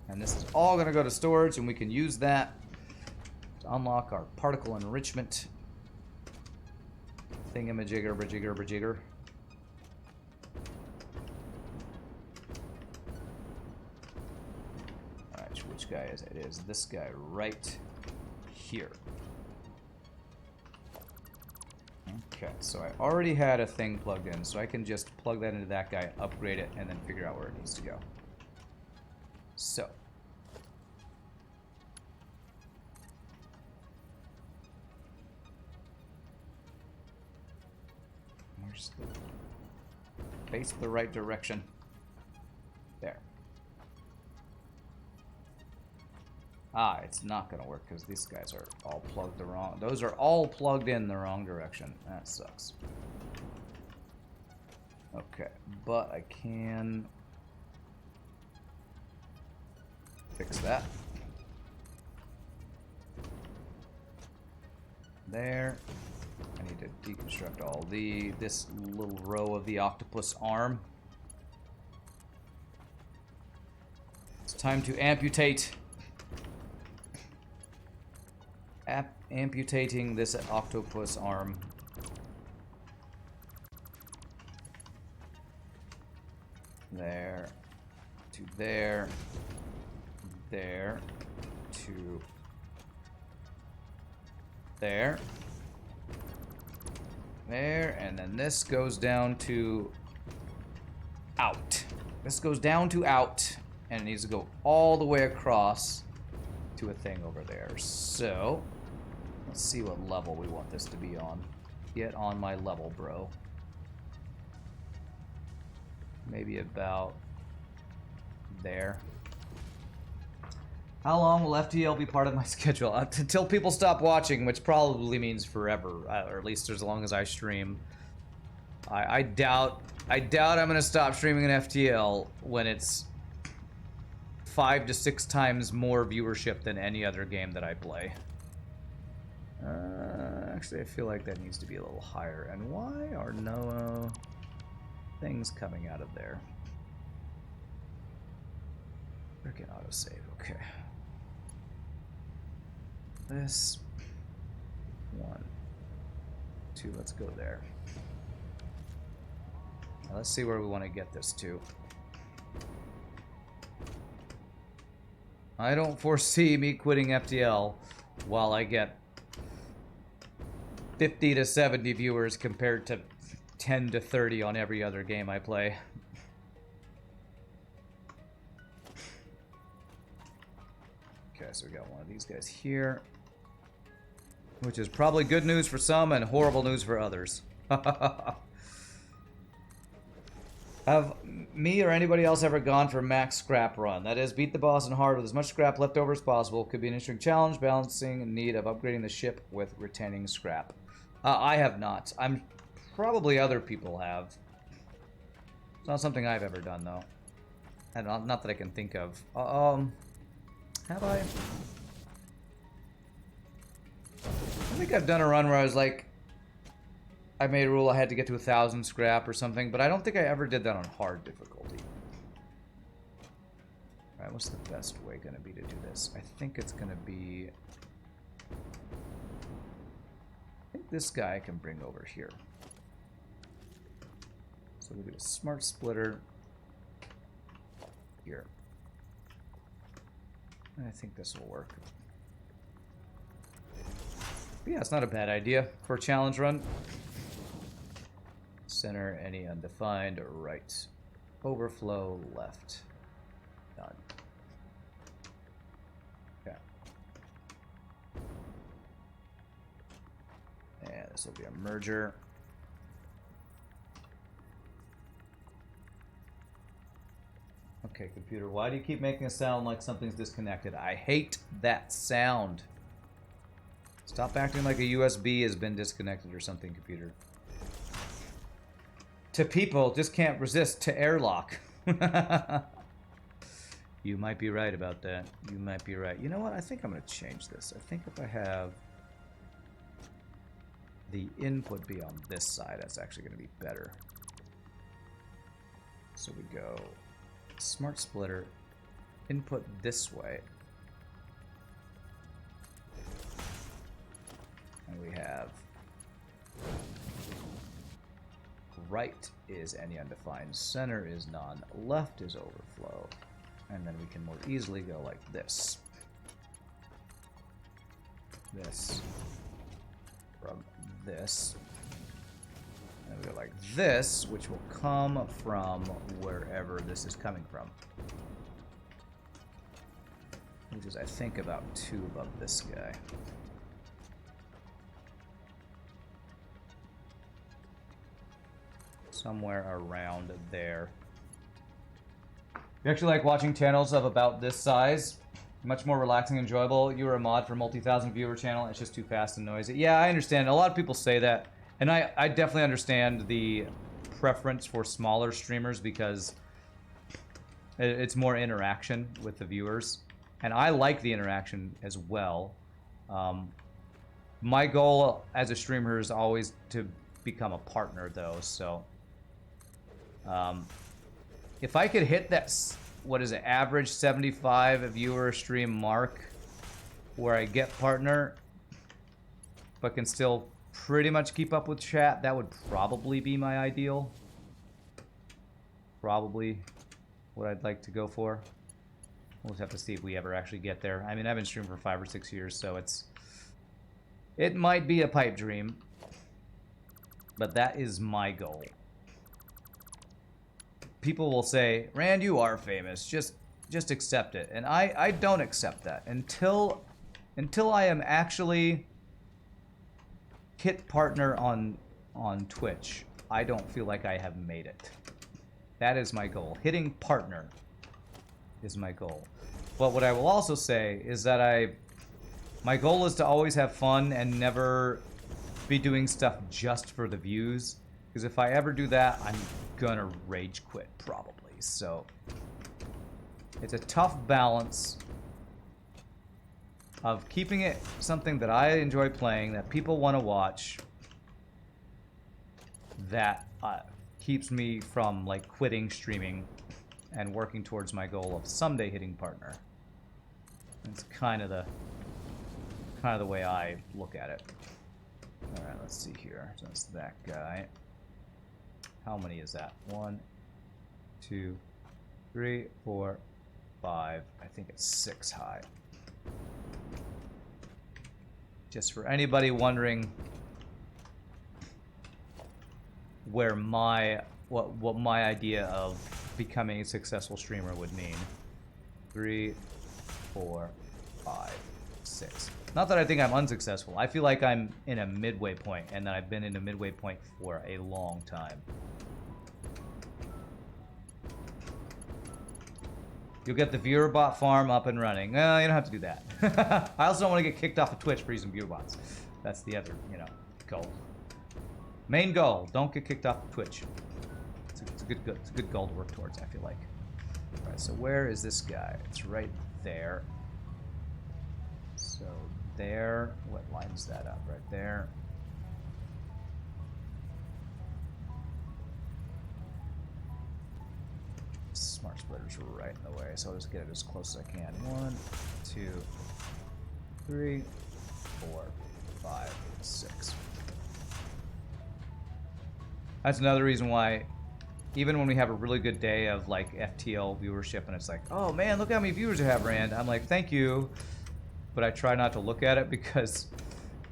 And this is all going to go to storage, and we can use that to unlock our particle enrichment thingamajigger, bajigger, bajigger. Which guy is it? It is this guy right here. Okay, so I already had a thing plugged in, so I can just plug that into that guy, upgrade it, and then figure out where it needs to go. So, Where's the... Face the right direction. There. Ah, it's not gonna work because these guys are all plugged the wrong... Those are all plugged in the wrong direction. That sucks. Okay, but I can... fix that. There. I need to deconstruct all this little row of the octopus arm. It's time to amputate. Amputating this octopus arm. There. To there. There. To there. There, and then this goes down to out. This goes down to out, and it needs to go all the way across to a thing over there. So, let's see what level we want this to be on. Get on my level, bro. Maybe about there. How long will FTL be part of my schedule? Until people stop watching, which probably means forever, or at least as long as I stream. I doubt I'm gonna stop streaming an FTL when it's 5 to 6 times more viewership than any other game that I play. Actually, I feel like that needs to be a little higher. And why are no things coming out of there? Freaking autosave. Okay. This 1, 2. Let's go there. Now let's see where we want to get this to. I don't foresee me quitting FTL while I get 50 to 70 viewers compared to 10 to 30 on every other game I play. Okay, so we got one of these guys here, which is probably good news for some and horrible news for others. Have me or anybody else ever gone for max scrap run? That is, beat the boss in hard with as much scrap left over as possible. Could be an interesting challenge, balancing the need of upgrading the ship with retaining scrap. I have not. I'm probably other people have. It's not something I've ever done, though. And not that I can think of. Have I? I think I've done a run where I was like, I made a rule I had to get to 1,000 scrap or something, but I don't think I ever did that on hard difficulty. Alright, what's the best way going to be to do this? I think it's going to be... I think this guy I can bring over here. So we do a smart splitter here. And I think this will work. But yeah, it's not a bad idea for a challenge run. Center, any undefined, right. Overflow, left. Done. Okay. And this will be a merger. Okay, computer, why do you keep making a sound like something's disconnected? I hate that sound. Stop acting like a USB has been disconnected or something, computer. To people, just can't resist to airlock. You might be right about that. You might be right. You know what? I think I'm going to change this. I think if I have the input be on this side, that's actually going to be better. So we go smart splitter, input this way. And we have right is any undefined, center is none, left is overflow, and then we can more easily go like this. This from this, and we go like this, which will come from wherever this is coming from, which is I think about 2 above this guy. somewhere around there. You actually like watching channels of about this size? Much more relaxing and enjoyable. You were a mod for multi-thousand viewer channel. It's just too fast and noisy. Yeah, I understand. A lot of people say that. And I definitely understand the preference for smaller streamers because it's more interaction with the viewers. And I like the interaction as well. My goal as a streamer is always to become a partner, though, so... if I could hit that, what is it, average 75 viewer stream mark, where I get partner, but can still pretty much keep up with chat, that would probably be my ideal. Probably what I'd like to go for. We'll just have to see if we ever actually get there. I mean, I've been streaming for 5 or 6 years, so it might be a pipe dream, but that is my goal. People will say, Rand, you are famous. Just accept it. And I don't accept that. Until I am actually hit partner on Twitch, I don't feel like I have made it. That is my goal. Hitting partner is my goal. But what I will also say is that my goal is to always have fun and never be doing stuff just for the views. Because if I ever do that, I'm gonna rage quit, probably. So, it's a tough balance of keeping it something that I enjoy playing, that people want to watch, that keeps me from, like, quitting streaming and working towards my goal of someday hitting partner. It's kind of the way I look at it. Alright, let's see here. So that's that guy. How many is that? 1, 2, 3, 4, 5. I think it's 6 high. Just for anybody wondering where what my idea of becoming a successful streamer would mean. 3, 4, 5, 6. Not that I think I'm unsuccessful. I feel like I'm in a midway point, and that I've been in a midway point for a long time. You'll get the viewer bot farm up and running. You don't have to do that. I also don't want to get kicked off of Twitch for using viewer bots. That's the other, goal. Main goal: don't get kicked off of Twitch. It's a good goal to work towards, I feel like. All right, so where is this guy? It's right there. So there, what lines that up? Right there. Smart splitter's right in the way, so I'll just get it as close as I can. 1, 2, 3, 4, 5, 6. That's another reason why, even when we have a really good day of like FTL viewership, and it's like, oh man, look how many viewers you have, Rand. I'm like, thank you, but I try not to look at it because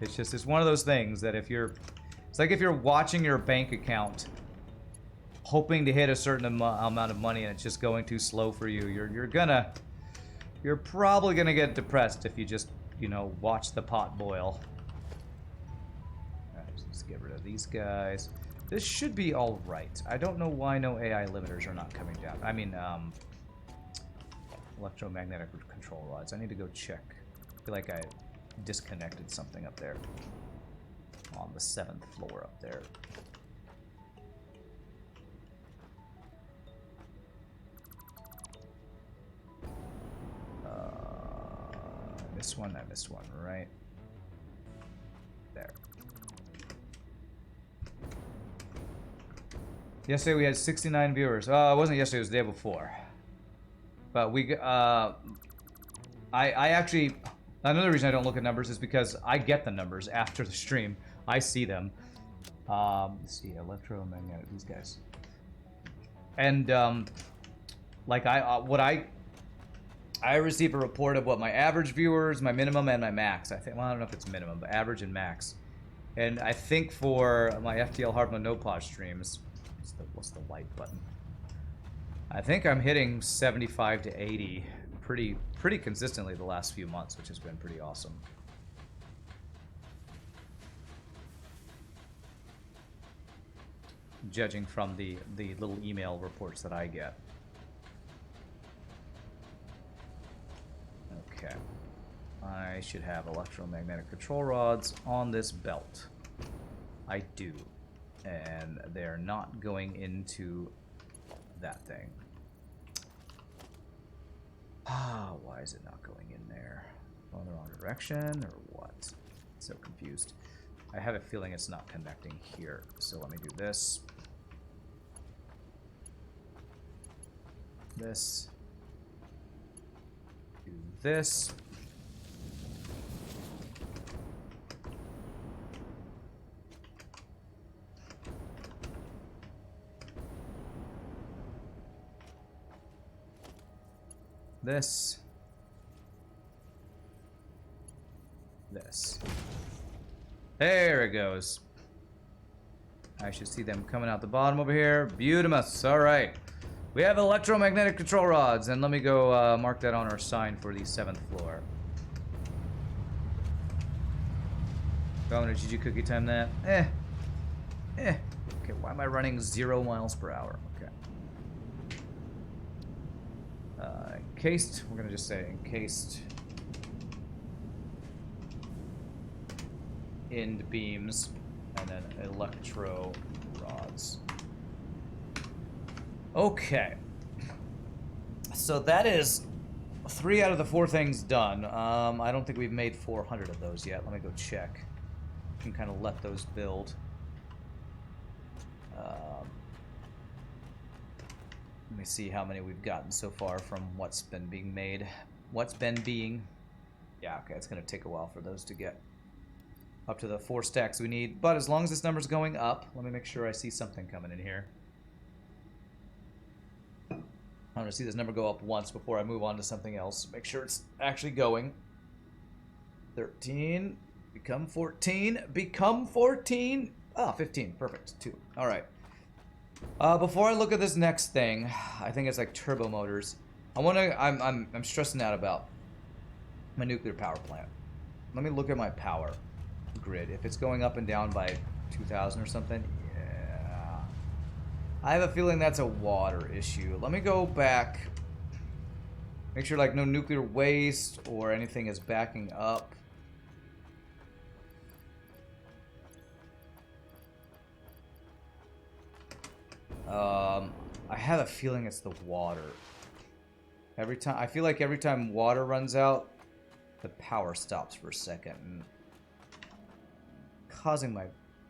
it's one of those things that it's like if you're watching your bank account, hoping to hit a certain amount of money and it's just going too slow for you, you're probably gonna get depressed if you just, watch the pot boil. Alright, so let's get rid of these guys. This should be alright. I don't know why no AI limiters are not coming down. I mean, electromagnetic control rods. I need to go check. I feel like I disconnected something up there. On the 7th floor up there. I missed one, right there. Yesterday we had 69 viewers. Oh, it wasn't yesterday, it was the day before. But I actually, another reason I don't look at numbers is because I get the numbers after the stream. I see them. Let's see, Electromagnetic, these guys. And, like, I receive a report of what my average viewers, my minimum, and my max. I don't know if it's minimum, but average and max. And I think for my FTL hard mode no pause streams, what's the light button? I think I'm hitting 75 to 80 pretty consistently the last few months, which has been pretty awesome. judging from the little email reports that I get. Okay. I should have electromagnetic control rods on this belt. I do. And they're not going into that thing. Ah, why is it not going in there? Going the wrong direction or what? So confused. I have a feeling it's not connecting here. So let me do this. This. Do this. This. This. There it goes. I should see them coming out the bottom over here. Beautimus. Alright. We have electromagnetic control rods. And let me go mark that on our sign for the 7th floor. I'm gonna GG cookie time that. Okay, why am I running 0 miles per hour? Okay. Encased. We're gonna just say encased. End beams, and then electro rods. Okay. So that is 3 out of the 4 things done. I don't think we've made 400 of those yet. Let me go check. You can kind of let those build. Let me see how many we've gotten so far from what's been being made. What's been being... Yeah, okay, it's going to take a while for those to get up to the 4 stacks we need. But as long as this number's going up, let me make sure I see something coming in here. I'm going to see this number go up once before I move on to something else. Make sure it's actually going. 13. Become 14. Become 14. Ah, 15. Perfect. 2. All right. Before I look at this next thing, I think it's like turbo motors. I'm stressing out about my nuclear power plant. Let me look at my power grid. If it's going up and down by 2,000 or something, yeah. I have a feeling that's a water issue. Let me go back. Make sure like no nuclear waste or anything is backing up. I have a feeling it's the water. I feel like every time water runs out, the power stops for a second, and causing my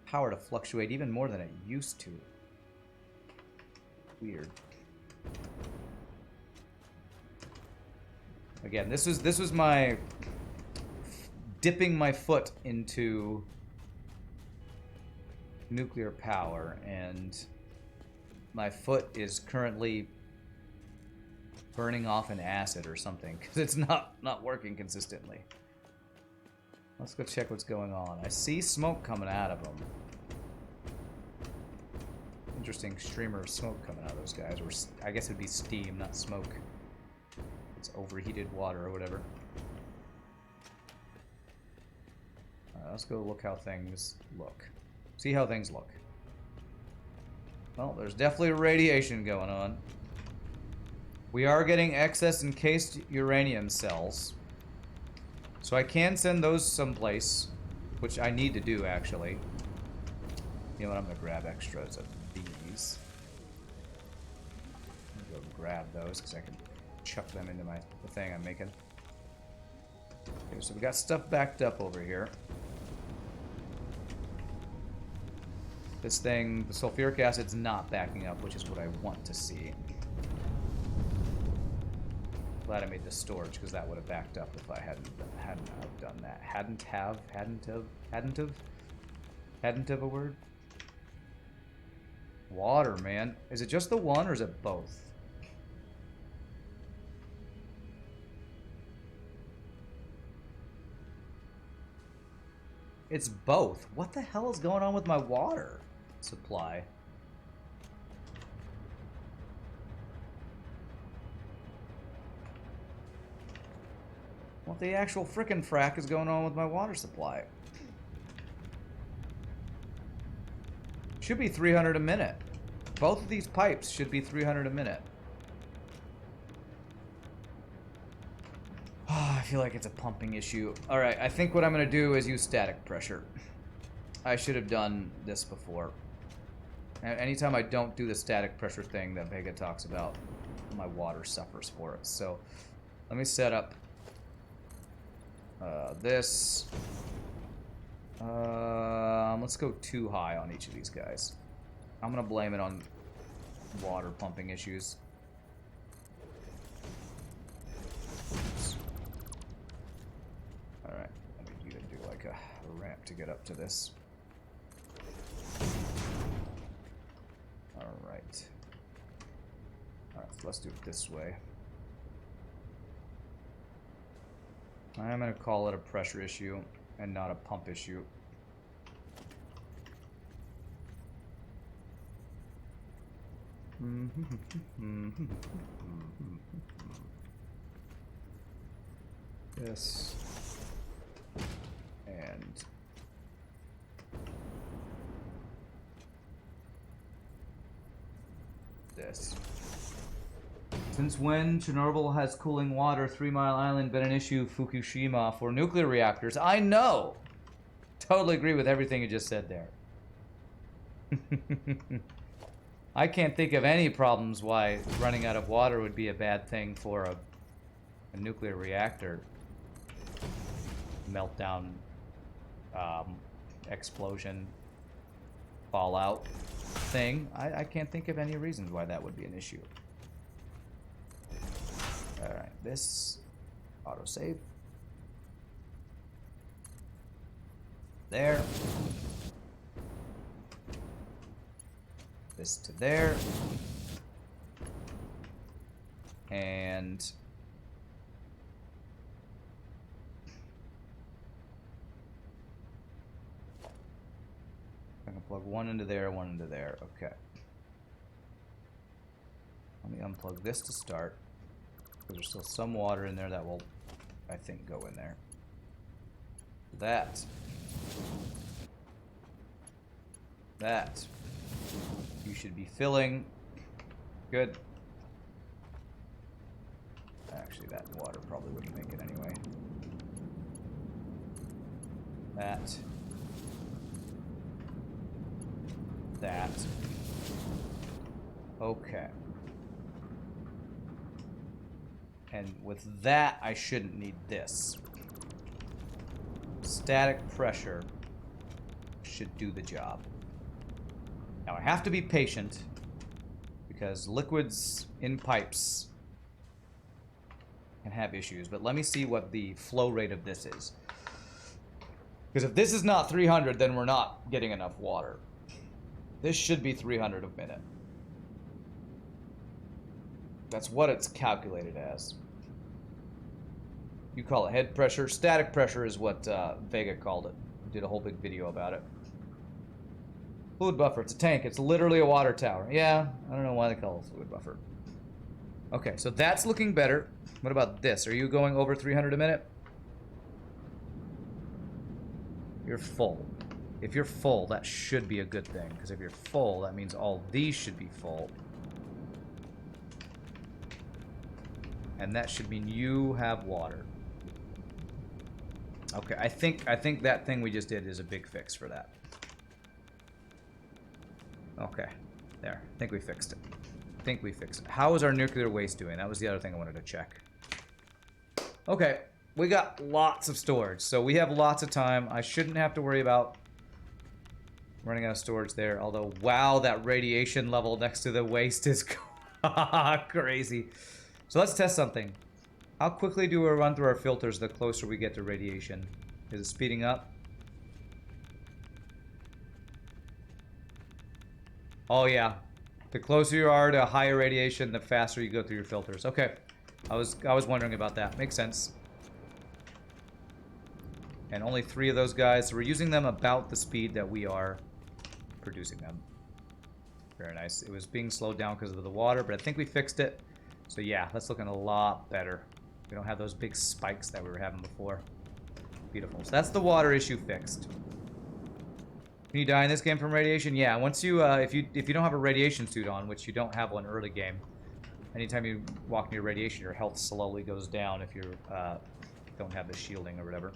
power to fluctuate even more than it used to. Weird. Again, this was my dipping my foot into nuclear power, and my foot is currently burning off an acid or something because it's not working consistently. Let's go check what's going on. I see smoke coming out of them. Interesting streamer of smoke coming out of those guys. Or I guess it'd be steam, not smoke. It's overheated water or whatever. Let's go look how things look. See how things look. Well, there's definitely radiation going on. We are getting excess encased uranium cells. So I can send those someplace, which I need to do, actually. You know what, I'm going to grab extras of these. I'm going to go grab those, because I can chuck them into the thing I'm making. Okay, so we got stuff backed up over here. This thing, the sulfuric acid's not backing up, which is what I want to see. Glad I made the storage, because that would have backed up if I hadn't have done that. Hadn't have a word? Water, man. Is it just the one, or is it both? It's both. What the hell is going on with my water supply? What the actual frickin' frack is going on with my water supply? Should be 300 a minute. Both of these pipes should be 300 a minute. I feel like it's a pumping issue. Alright, I think what I'm going to do is use static pressure. I should have done this before. Anytime I don't do the static pressure thing that Vega talks about, my water suffers for it. So, let me set up this. Let's go too high on each of these guys. I'm going to blame it on water pumping issues. Alright, I need you to do like a ramp to get up to this. Alright. Alright, so let's do it this way. I'm going to call it a pressure issue and not a pump issue. This. And this. Since when Chernobyl has cooling water, 3 Mile Island been an issue, Fukushima for nuclear reactors? I know! Totally agree with everything you just said there. I can't think of any problems why running out of water would be a bad thing for a nuclear reactor. Meltdown, explosion, fallout thing. I can't think of any reasons why that would be an issue. Alright, this autosave. There. This to there. And I can plug one into there, one into there. Okay. Let me unplug this to start. Because there's still some water in there that will, I think, go in there. That. You should be filling. Good. Actually, that water probably wouldn't make it anyway. That. Okay. And with that, I shouldn't need this. Static pressure should do the job. Now I have to be patient because liquids in pipes can have issues, but let me see what the flow rate of this is. Because if this is not 300, then we're not getting enough water. This should be 300 a minute. That's what it's calculated as. You call it head pressure. Static pressure is what Vega called it. Did a whole big video about it. Fluid buffer. It's a tank. It's literally a water tower. Yeah, I don't know why they call it a fluid buffer. Okay, so that's looking better. What about this? Are you going over 300 a minute? You're full. If you're full, that should be a good thing. Because if you're full, that means all these should be full. And that should mean you have water. Okay, I think that thing we just did is a big fix for that. Okay, there. I think we fixed it. How is our nuclear waste doing? That was the other thing I wanted to check. Okay, we got lots of storage, so we have lots of time. I shouldn't have to worry about running out of storage there. Although, wow, that radiation level next to the waste is crazy. So let's test something. How quickly do we run through our filters the closer we get to radiation? Is it speeding up? Oh yeah. The closer you are to higher radiation, the faster you go through your filters. Okay. I was wondering about that. Makes sense. And only 3 of those guys. So we're using them about the speed that we are producing them. Very nice. It was being slowed down because of the water, but I think we fixed it. So yeah, that's looking a lot better. We don't have those big spikes that we were having before. Beautiful. So that's the water issue fixed. Can you die in this game from radiation? Yeah, once you, if you don't have a radiation suit on, which you don't have one early game, anytime you walk near radiation, your health slowly goes down if you don't have the shielding or whatever.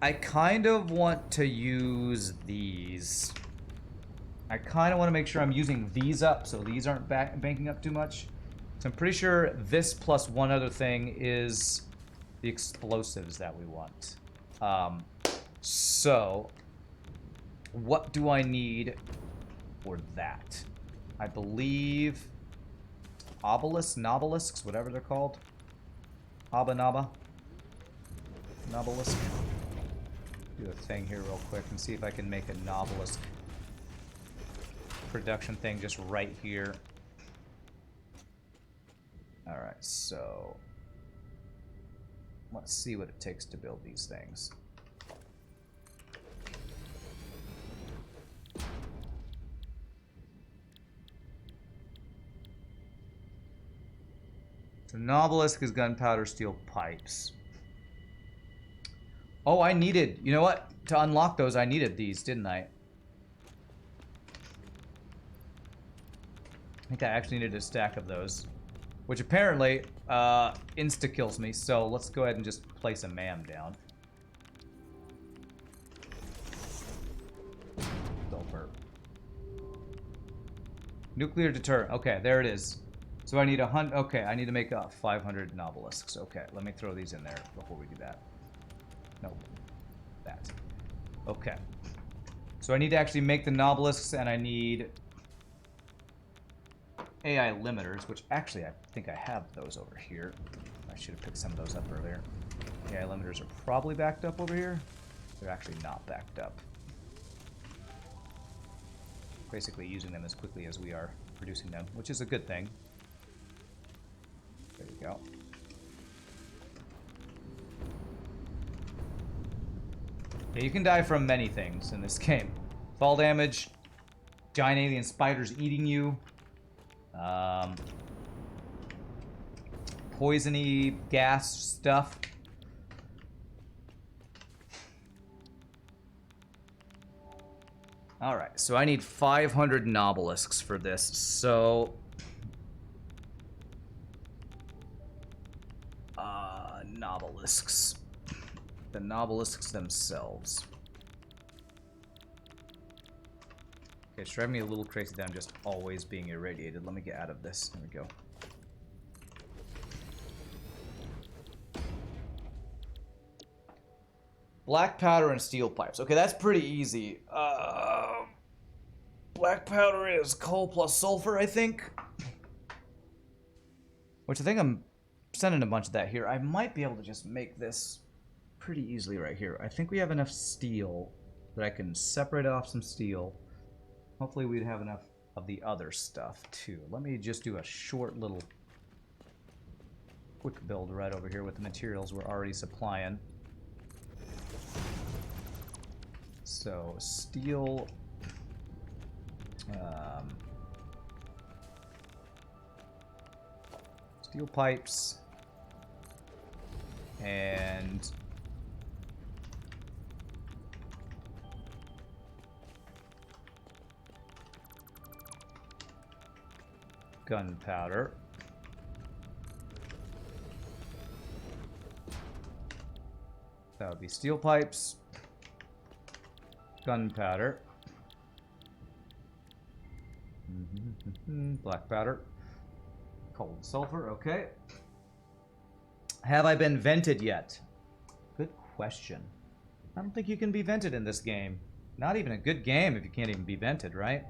I kind of want to use these. I kind of want to make sure I'm using these up so these aren't banking up too much. So I'm pretty sure this plus one other thing is the explosives that we want. So what do I need for that? I believe obelisks, nobelisks, whatever they're called. Naba. Nobelisk. Do a thing here real quick and see if I can make a nobelisk production thing just right here. Alright, so let's see what it takes to build these things. So Nobelisk is gunpowder, steel pipes. Oh, I needed, you know what? To unlock those, I needed these, didn't I? I think I actually needed a stack of those. Which apparently, insta-kills me, so let's go ahead and just place a MAM down. Sulfur. Nuclear deterrent. Okay, there it is. So I need 100. Okay, I need to make 500 nobelisks. Okay, let me throw these in there before we do that. No, that. Okay. So I need to actually make the nobelisks, and I need AI limiters, which actually I think I have those over here. I should have picked some of those up earlier. AI limiters are probably backed up over here. They're actually not backed up. Basically using them as quickly as we are producing them, which is a good thing. There you go. Yeah, you can die from many things in this game. Fall damage, giant alien spiders eating you, poisony gas stuff. Alright, so I need 500 nobelisks for this, so... nobelisks. The nobelisks themselves. Okay, it's driving me a little crazy that I'm just always being irradiated. Let me get out of this. There we go. Black powder and steel pipes. Okay, that's pretty easy. Black powder is coal plus sulfur, I think. Which I think I'm sending a bunch of that here. I might be able to just make this pretty easily right here. I think we have enough steel that I can separate off some steel. Hopefully we'd have enough of the other stuff too. Let me just do a short little quick build right over here with the materials we're already supplying. So steel, steel pipes, and gunpowder. That would be steel pipes, gunpowder, black powder, coal and sulfur. Okay. Have I been vented yet? Good question. I don't think you can be vented in this game. Not even a good game if you can't even be vented, right?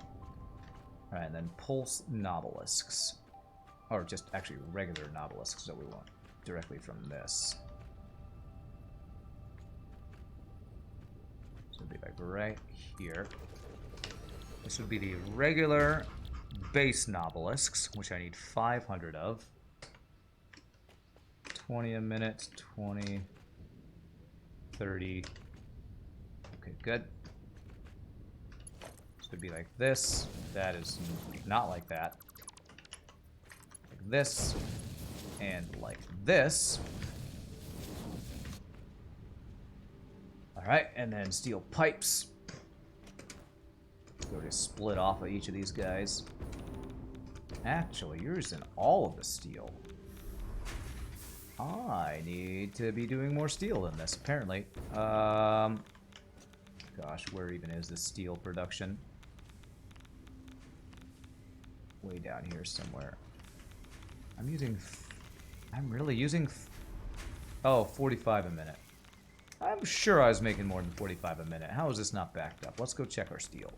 Alright, then pulse nobelisks. Or just actually regular nobelisks that we want directly from this. So it'd be like right here. This would be the regular base nobelisks, which I need 500 of. 20 a minute, 20, 30. Okay, good. So it'd be like this. That is not like that. Like this. And like this. Alright, and then steel pipes. Go to split off of each of these guys. Actually, you're using all of the steel. I need to be doing more steel than this, apparently. Gosh, where even is the steel production? Way down here somewhere. I'm really using... Oh, 45 a minute. I'm sure I was making more than 45 a minute. How is this not backed up? Let's go check our steel.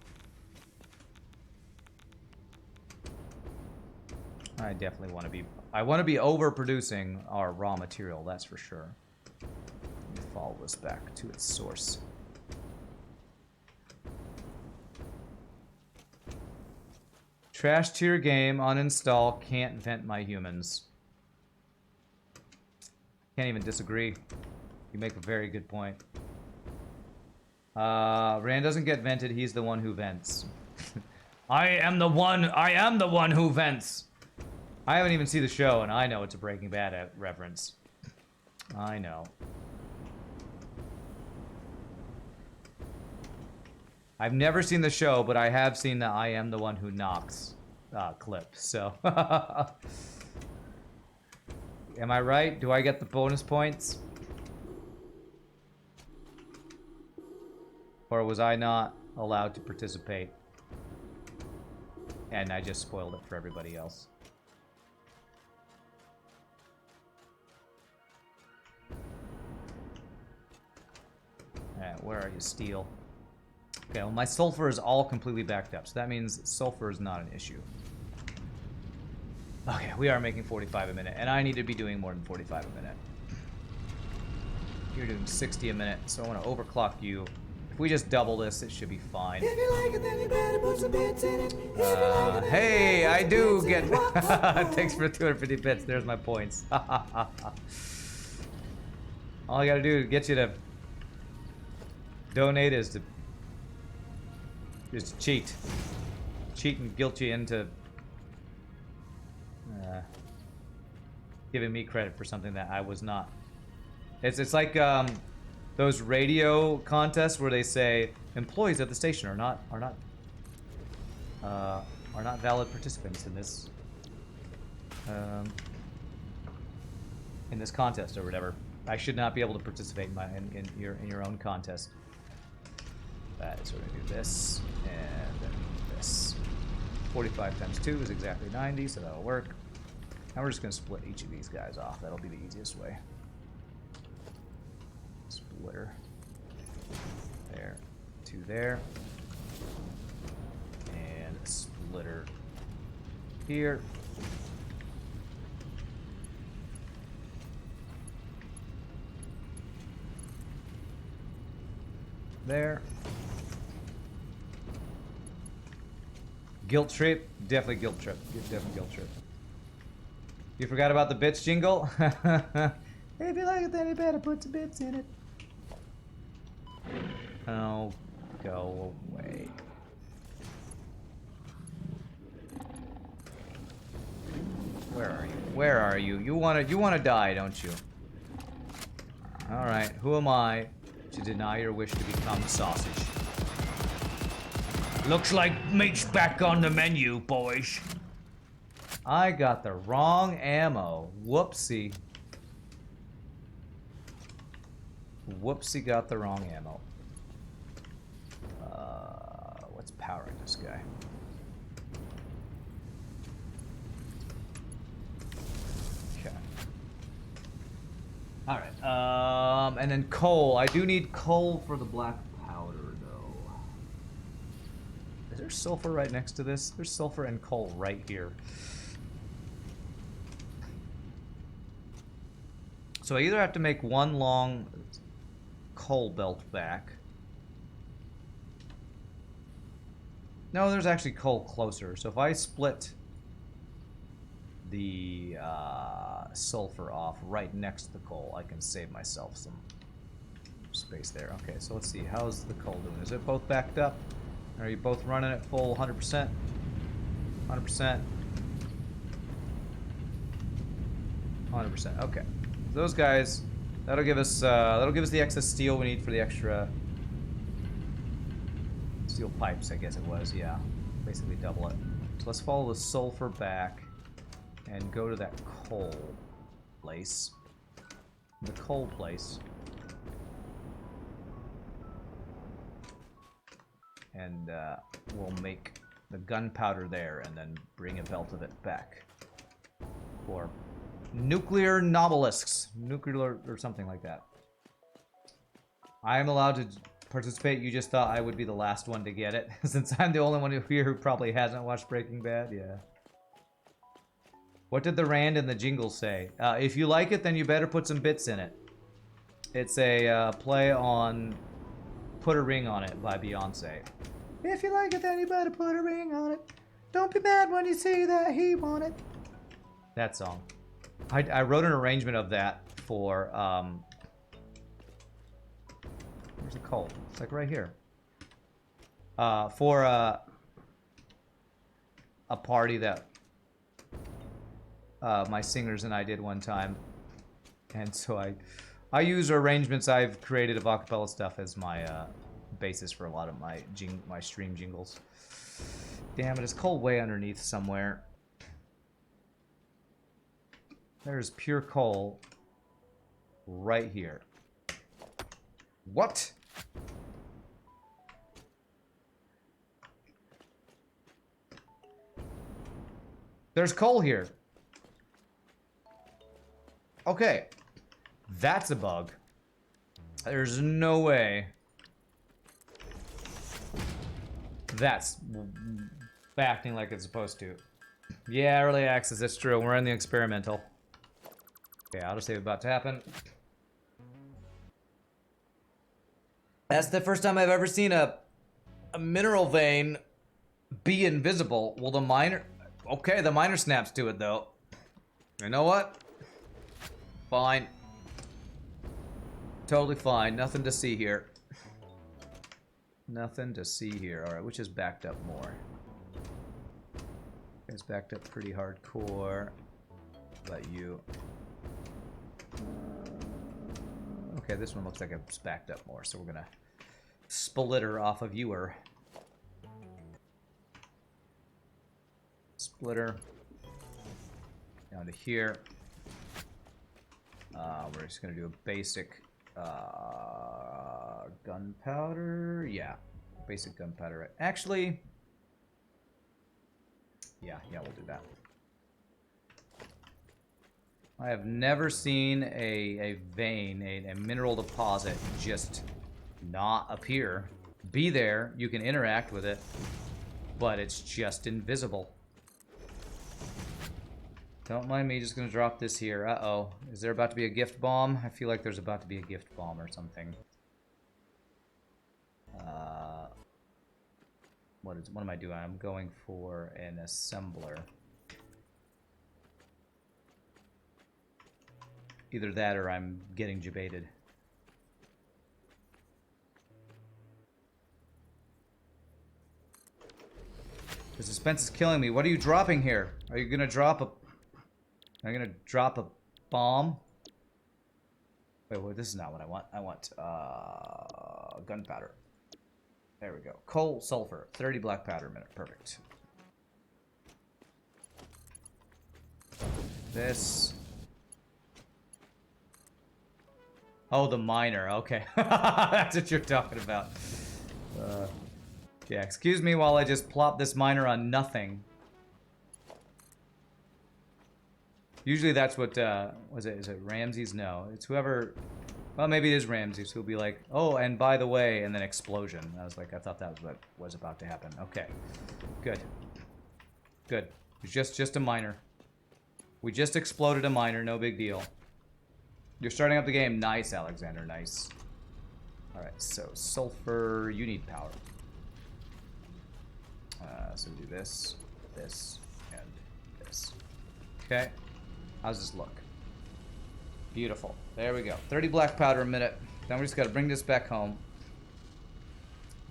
I definitely want to be... I want to be overproducing our raw material, that's for sure. Let me follow this back to its source. Trash tier game, uninstall, can't vent my humans. Can't even disagree. You make a very good point. Rand doesn't get vented, he's the one who vents. I am the one who vents! I haven't even seen the show, and I know it's a Breaking Bad reference. I know. I've never seen the show, but I have seen the I am the one who knocks clip, so... Am I right? Do I get the bonus points? Or was I not allowed to participate? And I just spoiled it for everybody else. Alright, where are you, steel? Okay, well my sulfur is all completely backed up, so that means sulfur is not an issue. Okay, we are making 45 a minute, and I need to be doing more than 45 a minute. You're doing 60 a minute, so I want to overclock you. If we just double this, it should be fine. If you like it, then you better put some bits in it. Hey, I do get... Thanks for 250 bits, there's my points. All I gotta do to get you to donate is to just cheat. Cheat and guilt you into giving me credit for something that I was not. It's like those radio contests where they say employees at the station are not valid participants in this contest or whatever. I should not be able to participate in your own contest. That is, we're gonna do this and then this. 45 times 2 is exactly 90, so that'll work. Now we're just gonna split each of these guys off. That'll be the easiest way. Splitter. There. 2 there. And a splitter here. There. Guilt trip? Definitely guilt trip. Definitely guilt trip. You forgot about the bits jingle? If you like it, then you better put some bits in it. Oh, go away. Where are you? Where are you? You wanna die, don't you? Alright, who am I to deny your wish to become sausage? Looks like meat's back on the menu, boys. I got the wrong ammo. Whoopsie. Whoopsie, got the wrong ammo. What's powering this guy? Okay. Alright, and then coal. I do need coal for the black powder, though. Is there sulfur right next to this? There's sulfur and coal right here. So I either have to make one long coal belt back. No, there's actually coal closer. So if I split the sulfur off right next to the coal, I can save myself some space there. Okay, so let's see. How's the coal doing? Is it both backed up? Are you both running at full 100%? 100%. 100%. Okay. Those guys That'll give us the excess steel we need for the extra steel pipes, I guess it was, yeah. Basically double it. So let's follow the sulfur back and go to that coal place. The coal place. And we'll make the gunpowder there and then bring a belt of it back. For nuclear nobelisks. Nuclear or something like that. I am allowed to participate. You just thought I would be the last one to get it. Since I'm the only one here who probably hasn't watched Breaking Bad. Yeah. What did the Rand and the jingle say? If you like it, then you better put some bits in it. It's a play on Put a Ring on It by Beyonce. If you like it, then you better put a ring on it. Don't be mad when you see that he want it. That song. I wrote an arrangement of that for, where's the coal? It's like right here. For a party that my singers and I did one time. And so I use arrangements I've created of acapella stuff as my basis for a lot of my stream jingles. Damn it, it's coal way underneath somewhere. There's pure coal right here. What? There's coal here. Okay. That's a bug. There's no way that's acting like it's supposed to. Yeah, early access, that's true. We're in the experimental. Okay, autosave about to happen. That's the first time I've ever seen a mineral vein be invisible. Well, the miner... Okay, the miner snaps to it, though. You know what? Fine. Totally fine. Nothing to see here. Nothing to see here. Alright, which is backed up more? It's backed up pretty hardcore. But you... Okay, this one looks like it's backed up more, so we're gonna splitter off of viewer. Splitter. Down to here. We're just gonna do a basic gunpowder. Yeah, basic gunpowder. Actually, yeah, we'll do that. I have never seen a vein, a mineral deposit just not appear. Be there, you can interact with it, but it's just invisible. Don't mind me, just gonna drop this here. Uh-oh. Is there about to be a gift bomb? I feel like there's about to be a gift bomb or something. What am I doing? I'm going for an assembler. Either that or I'm getting debated. The suspense is killing me. What are you dropping here? Are you gonna drop a... Are you gonna drop a bomb? Wait, this is not what I want. I want gunpowder. There we go. Coal, sulfur, 30 black powder a minute. Perfect. This. Oh, the miner. Okay. That's what you're talking about. Yeah, excuse me while I just plop this miner on nothing. Usually that's what, was it? Is it Ramses? No. It's whoever... Well, maybe it is Ramses who'll be like, oh, and by the way, and then explosion. I was like, I thought that was what was about to happen. Okay. Good. Good. It's just a miner. We just exploded a miner. No big deal. You're starting up the game. Nice, Alexander. Nice. Alright, so sulfur. You need power. So we do this, this, and this. Okay. How's this look? Beautiful. There we go. 30 black powder a minute. Then we just got to bring this back home.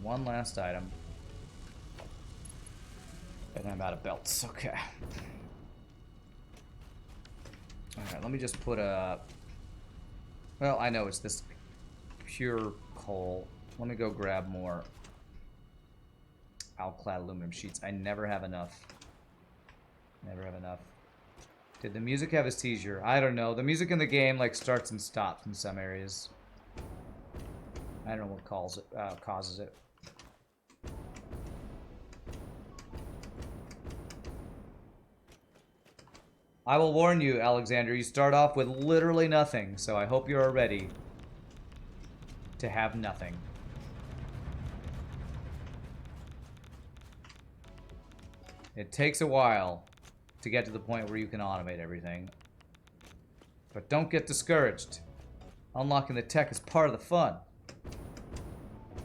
One last item. And I'm out of belts. Okay. Alright, let me just put a... Well, I know it's this pure coal. Let me go grab more alclad aluminum sheets. I never have enough. Never have enough. Did the music have a seizure? I don't know. The music in the game like starts and stops in some areas. I don't know what causes it. I will warn you, Alexander, you start off with literally nothing, so I hope you're ready to have nothing. It takes a while to get to the point where you can automate everything. But don't get discouraged. Unlocking the tech is part of the fun.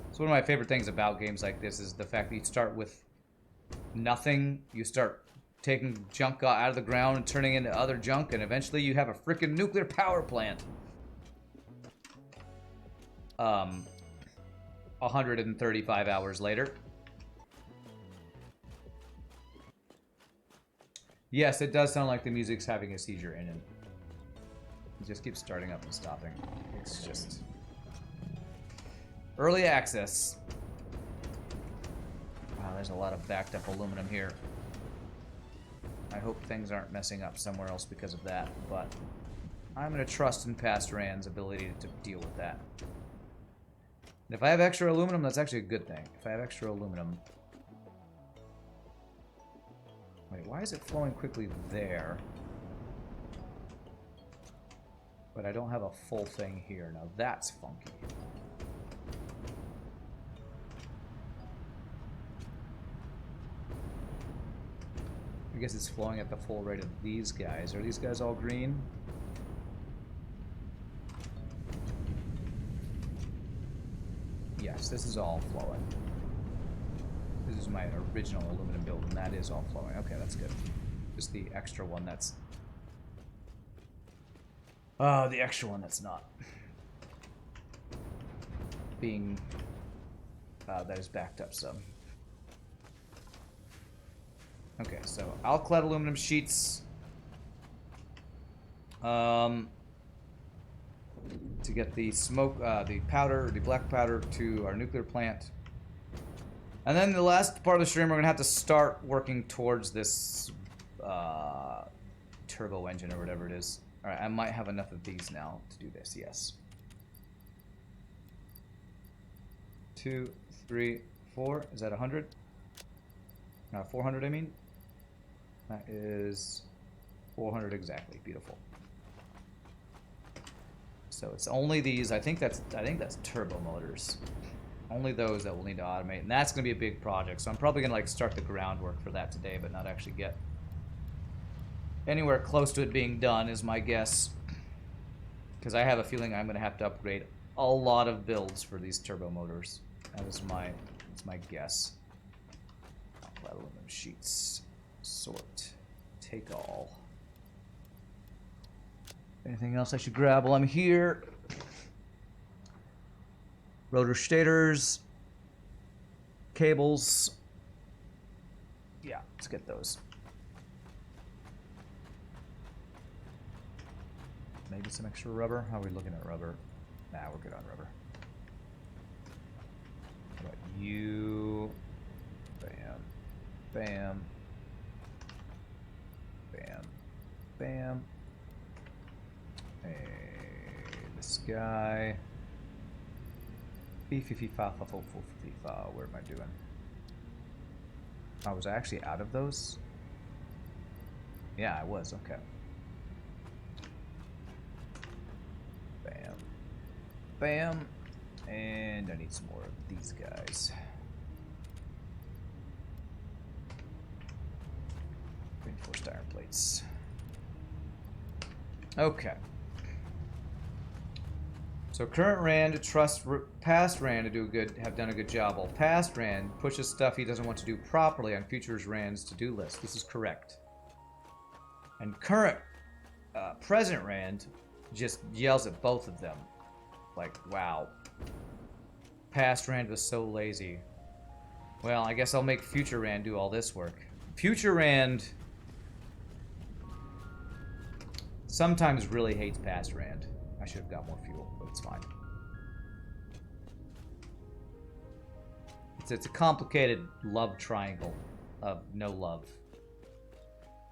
It's one of my favorite things about games like this is the fact that you start with nothing. You start taking junk out of the ground and turning into other junk, and eventually you have a freaking nuclear power plant. 135 hours later. Yes, it does sound like the music's having a seizure in it. It just keeps starting up and stopping. It's just... early access. Wow, there's a lot of backed up aluminum here. I hope things aren't messing up somewhere else because of that, but I'm going to trust in Past Rand's ability to deal with that. And if I have extra aluminum, that's actually a good thing. If I have extra aluminum... Wait, why is it flowing quickly there? But I don't have a full thing here. Now that's funky. I guess it's flowing at the full rate of these guys. Are these guys all green? Yes, this is all flowing. This is my original aluminum build, and that is all flowing. Okay, that's good. Just the extra one that's... the extra one that's not. Being... that is backed up some. Okay, so alclad aluminum sheets. To get the smoke, the powder, the black powder to our nuclear plant. And then the last part of the stream, we're gonna have to start working towards this turbo engine or whatever it is. All right, I might have enough of these now to do this. Yes. 2, 3, 4. Is that 100? 400, I mean. That is 400 exactly. Beautiful. So it's only these. I think that's turbo motors. Only those that will need to automate, and that's going to be a big project. So I'm probably going to like start the groundwork for that today, but not actually get anywhere close to it being done, is my guess. Because I have a feeling I'm going to have to upgrade a lot of builds for these turbo motors. That's my guess. Aluminum sheets. Sort. Take all. Anything else I should grab while I'm here? Rotor stators. Cables. Yeah, let's get those. Maybe some extra rubber. How are we looking at rubber? Nah, we're good on rubber. How about you? Bam. Bam. Bam. Bam. Hey, this guy. Where am I doing? Oh, was I actually out of those? Yeah, I was. Okay. Bam. Bam. And I need some more of these guys. Reinforced iron plates. Okay. So current Rand trusts past Rand to have done a good job, while past Rand pushes stuff he doesn't want to do properly on future Rand's to-do list. This is correct. And current, present Rand just yells at both of them. Like, wow. Past Rand was so lazy. Well, I guess I'll make future Rand do all this work. Future Rand sometimes really hates past Rand. I should have got more fuel, but it's fine. It's a complicated love triangle of no love.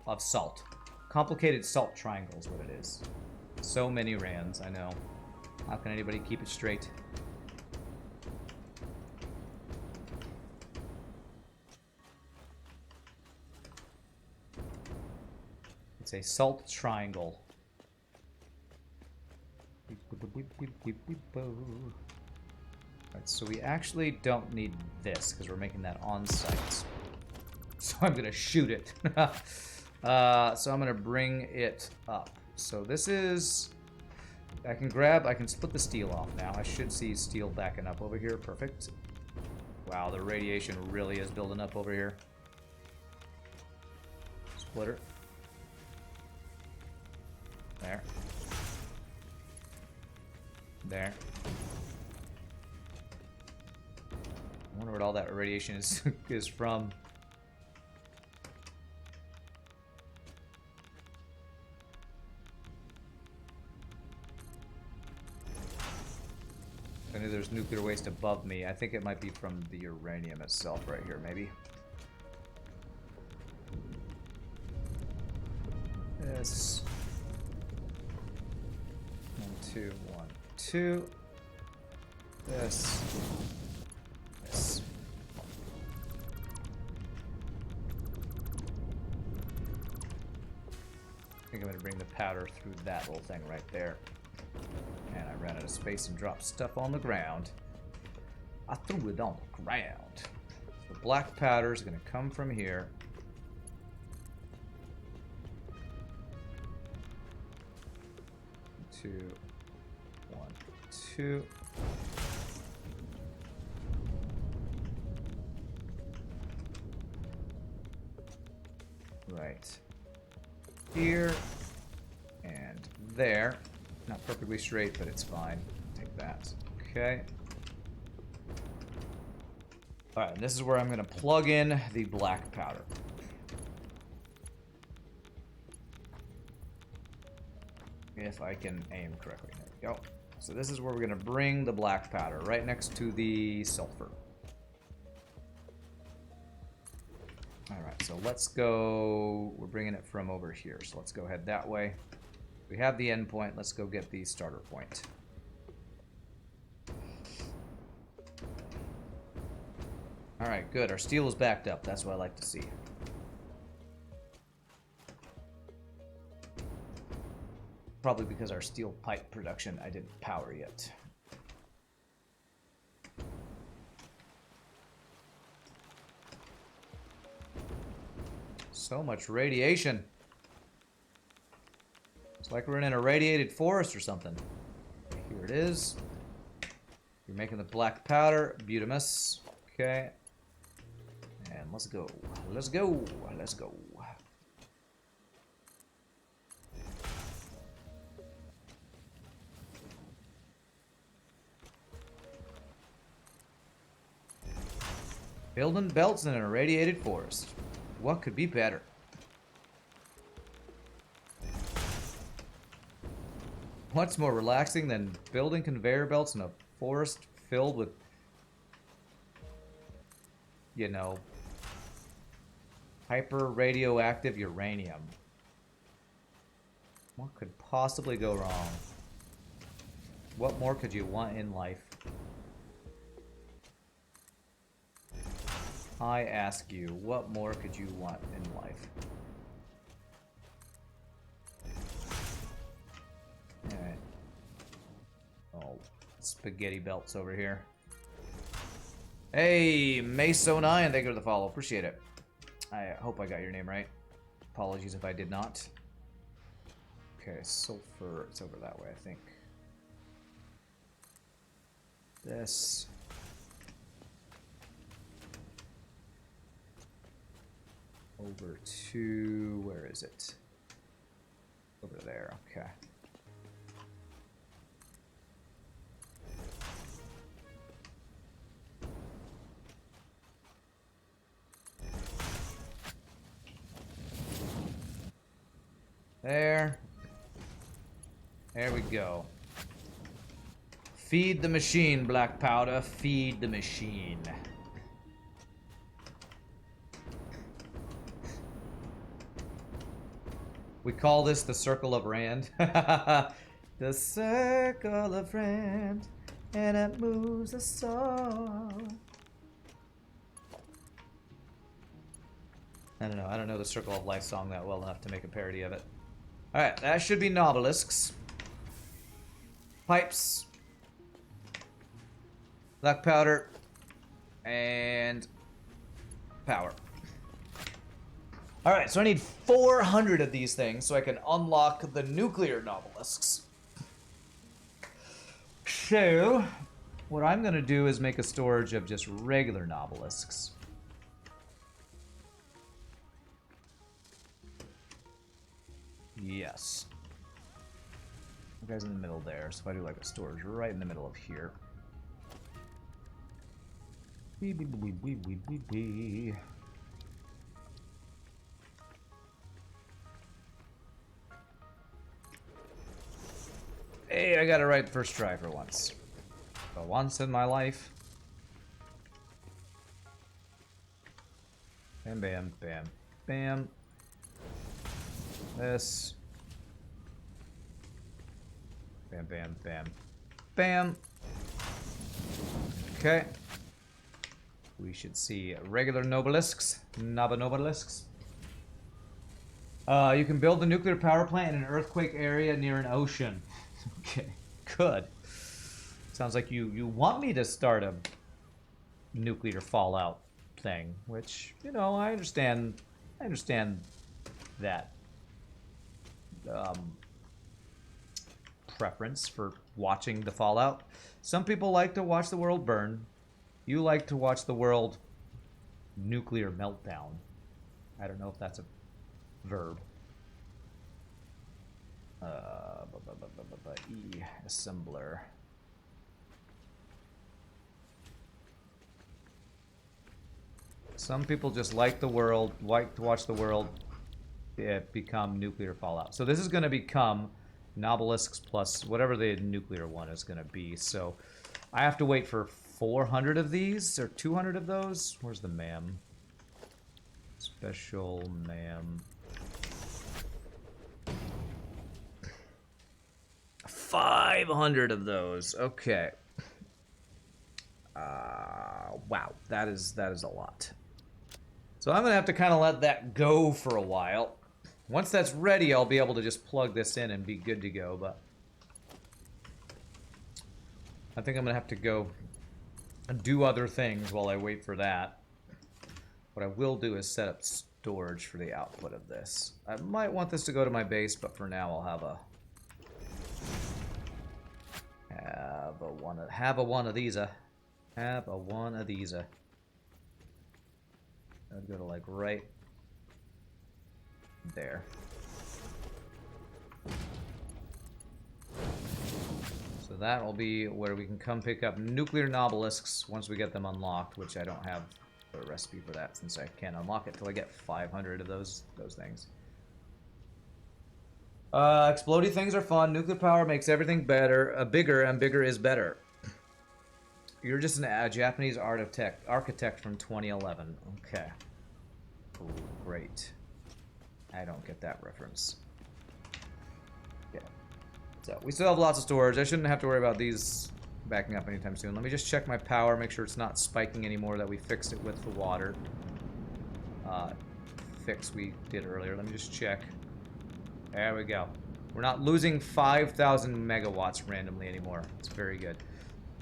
Of salt. Complicated salt triangle is what it is. So many rands, I know. How can anybody keep it straight? It's a salt triangle. Alright, so we actually don't need this because we're making that on site. So I'm gonna shoot it. So I'm gonna bring it up. So this is... I can split the steel off now. I should see steel backing up over here. Perfect. Wow, the radiation really is building up over here. Splitter. There. There. I wonder what all that radiation is from. I knew there's nuclear waste above me. I think it might be from the uranium itself right here, maybe. This. 1, 2, 1, 2. This. This. I think I'm going to bring the powder through that little thing right there. And I ran out of space and dropped stuff on the ground. I threw it on the ground. The black powder is going to come from here. Two, 1, 2. Right here and there. Not perfectly straight, but it's fine. Take that. Okay. Alright, this is where I'm going to plug in the black powder. If I can aim correctly. There we go. So this is where we're going to bring the black powder, right next to the sulfur. Alright, so let's go... We're bringing it from over here, so let's go ahead that way. We have the end point. Let's go get the starter point. Alright, good. Our steel is backed up. That's what I like to see. Probably because our steel pipe production I didn't power yet. So much radiation. It's like we're in a radiated forest or something. Here it is. You're making the black powder. Butamus. Okay. And let's go. Let's go. Let's go. Building belts in an irradiated forest. What could be better? What's more relaxing than building conveyor belts in a forest filled with, you know, hyper radioactive uranium? What could possibly go wrong? What more could you want in life? I ask you, what more could you want in life? Alright. Oh, spaghetti belts over here. Hey, Mace09, thank you for the follow. Appreciate it. I hope I got your name right. Apologies if I did not. Okay, sulfur. It's over that way, I think. This. Over to... where is it? Over there, okay. There. There we go. Feed the machine, black powder. Feed the machine. We call this the Circle of Rand. The Circle of Rand, and it moves us all. I don't know. I don't know the Circle of Life song that well enough to make a parody of it. Alright, that should be Nobelisks. Pipes. Black powder. And power. Alright, so I need 400 of these things so I can unlock the nuclear Nobelisks. So, what I'm going to do is make a storage of just regular Nobelisks. Yes. The guy's in the middle there, so if I do like a storage right in the middle of here. Bee, bee, bee, bee, bee, bee, bee. Hey, I got it right first try for once. For once in my life. Bam, bam, bam, bam. This. Bam, bam, bam, bam. Okay. We should see regular Nobelisks. Nobelisks. You can build a nuclear power plant in an earthquake area near an ocean. Okay, good. Sounds like you want me to start a nuclear fallout thing, which, you know, I understand that preference for watching the fallout. Some people like to watch the world burn. You like to watch the world nuclear meltdown. I don't know if that's a verb. E assembler. Some people just like the world, like to watch the world become nuclear fallout. So this is going to become Nobelisks plus whatever the nuclear one is going to be. So I have to wait for 400 of these or 200 of those. Where's the MAM? Special MAM. 500 of those. Okay. Wow, that is a lot. So I'm gonna have to kind of let that go for a while. Once that's ready, I'll be able to just plug this in and be good to go. But I think I'm gonna have to go and do other things while I wait for that. What I will do is set up storage for the output of this. I might want this to go to my base, but for now I'll have a one of these. I'd go to like right there. So that will be where we can come pick up nuclear Nobelisks once we get them unlocked, which I don't have a recipe for that since I can't unlock it till I get 500 of those things. Explodey things are fun. Nuclear power makes everything better, bigger, and bigger is better. You're just a Japanese architect from 2011. Okay. Great. I don't get that reference. Yeah. So, we still have lots of storage. I shouldn't have to worry about these backing up anytime soon. Let me just check my power, make sure it's not spiking anymore, that we fixed it with the water fix we did earlier. Let me just check. There we go. We're not losing 5,000 megawatts randomly anymore. It's very good.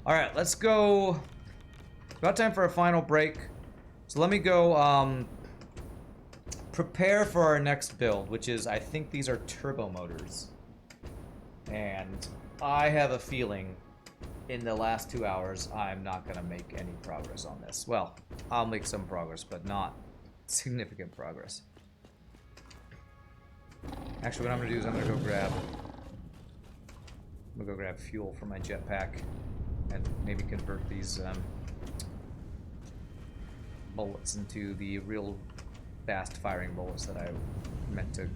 Alright, let's go. About time for a final break. So let me go prepare for our next build, which is, I think these are turbo motors. And I have a feeling in the last 2 hours I'm not going to make any progress on this. Well, I'll make some progress, but not significant progress. Actually, what I'm going to do is I'm going to go grab fuel for my jetpack and maybe convert these bullets into the real fast firing bullets that I meant to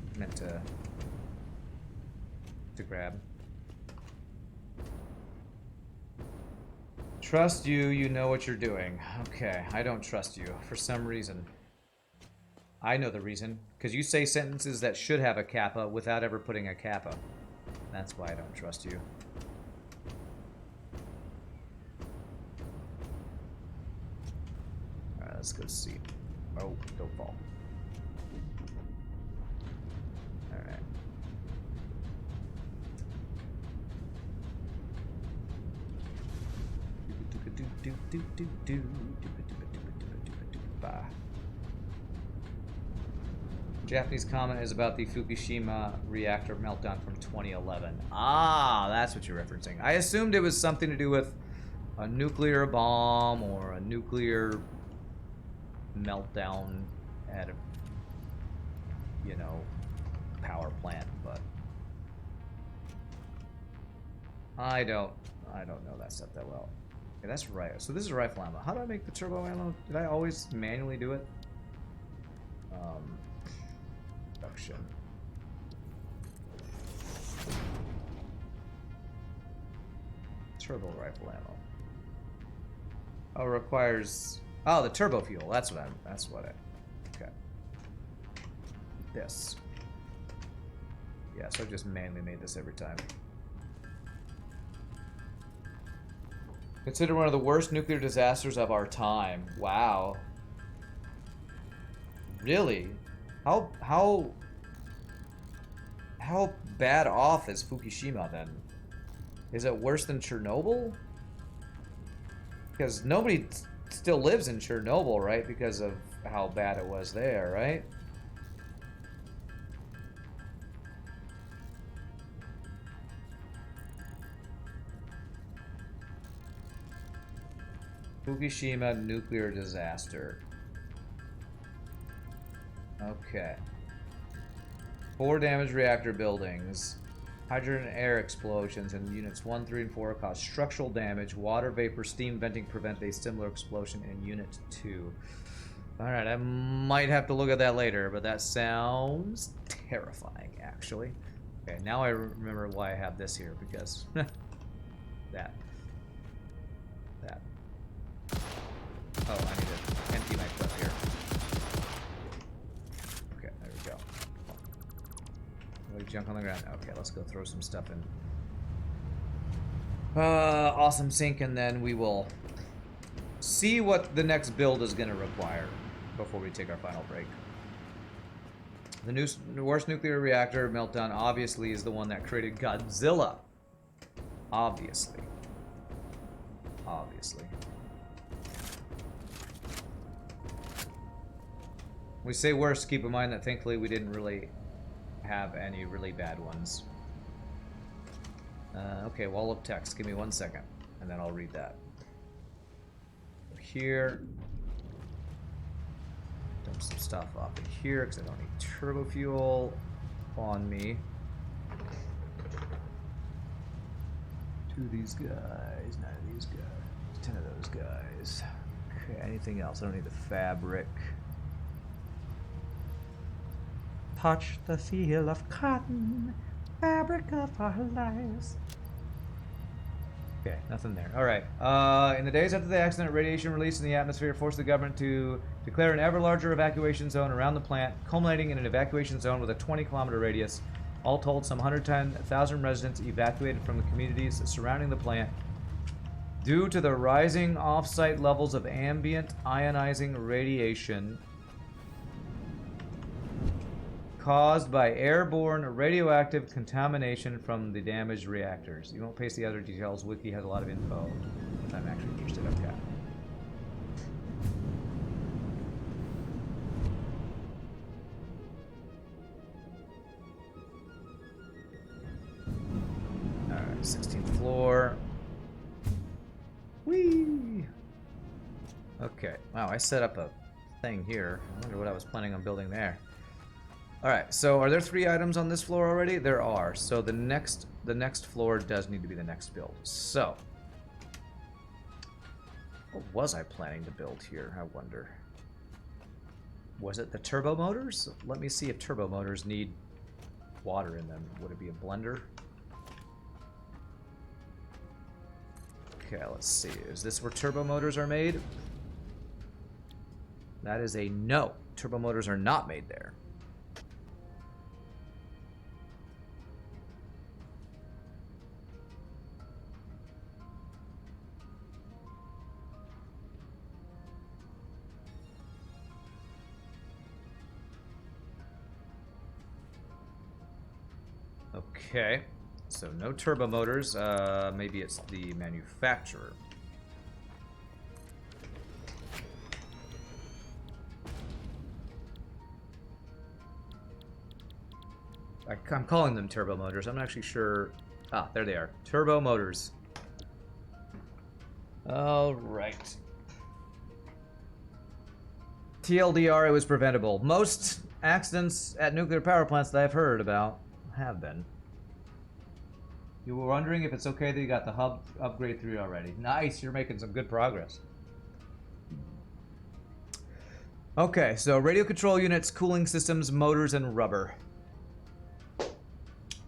Trust you, you know what you're doing. Okay, I don't trust you for some reason. I know the reason. Because you say sentences that should have a kappa without ever putting a kappa. That's why I don't trust you. Alright, let's go see. Oh, don't fall. Alright. Japanese comment is about the Fukushima reactor meltdown from 2011. Ah, that's what you're referencing. I assumed it was something to do with a nuclear bomb or a nuclear meltdown at a, you know, power plant, but I don't know that stuff that well. Okay, that's right. So this is rifle ammo. How do I make the turbo ammo? Did I always manually do it? Production. Turbo rifle ammo. Oh, requires. Oh, the turbo fuel. That's what I. Okay. This. Yeah, so I just manually made this every time. Considered one of the worst nuclear disasters of our time. Wow. Really? How bad off is Fukushima then? Is it worse than Chernobyl? Because nobody still lives in Chernobyl, right? Because of how bad it was there, right? Fukushima nuclear disaster. Okay. 4 damaged reactor buildings. Hydrogen and air explosions in units 1, 3, and 4 cause structural damage. Water vapor steam venting prevented a similar explosion in unit 2. Alright, I might have to look at that later, but that sounds terrifying, actually. Okay, now I remember why I have this here, because that. Oh, I need to empty my clip here. Okay, there we go. Junk on the ground. Okay, let's go throw some stuff in. Awesome sink, and then we will see what the next build is going to require before we take our final break. The worst nuclear reactor meltdown obviously is the one that created Godzilla. Obviously. We say worst, keep in mind that thankfully we didn't really have any really bad ones. Okay, wall of text. Give me 1 second, and then I'll read that. Here. Dump some stuff off in here, because I don't need turbo fuel on me. 2 of these guys, 9 of these guys, 10 of those guys. Okay, anything else? I don't need the fabric. Touch the feel of cotton, fabric of our lives. Okay, nothing there. Alright. In the days after the accident, radiation released in the atmosphere forced the government to declare an ever larger evacuation zone around the plant, culminating in an evacuation zone with a 20-kilometer radius. All told, some 110,000 residents evacuated from the communities surrounding the plant due to the rising off-site levels of ambient ionizing radiation caused by airborne radioactive contamination from the damaged reactors. You won't paste the other details. Wiki has a lot of info. I'm actually interested. Okay. Alright, 16th floor. Whee! Okay. Wow, I set up a thing here. I wonder what I was planning on building there. Alright, so are there 3 items on this floor already? There are. So the next floor does need to be the next build. So, what was I planning to build here, I wonder? Was it the turbo motors? Let me see if turbo motors need water in them. Would it be a blender? Okay, let's see. Is this where turbo motors are made? That is a no. Turbo motors are not made there. Okay, so no turbo motors. Maybe it's the manufacturer. I'm calling them turbo motors. I'm not actually sure. Ah, there they are. Turbo motors. All right. TLDR, it was preventable. Most accidents at nuclear power plants that I've heard about have been. You were wondering if it's okay that you got the hub upgrade through already. Nice, you're making some good progress. Okay, so radio control units, cooling systems, motors, and rubber.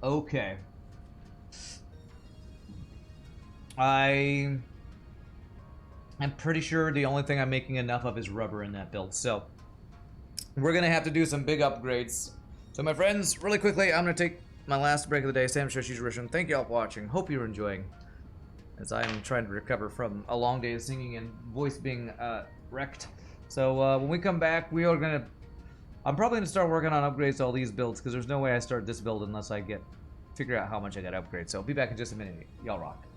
Okay. I'm pretty sure the only thing I'm making enough of is rubber in that build, so we're gonna have to do some big upgrades. So my friends, really quickly, I'm gonna take my last break of the day. Sam Shoshi's Rishin. Thank you all for watching. Hope you're enjoying, as I'm trying to recover from a long day of singing and voice being wrecked. So when we come back, we are gonna. I'm probably gonna start working on upgrades to all these builds because there's no way I start this build unless I figure out how much I got to upgrade. So I'll be back in just a minute. Y'all rock.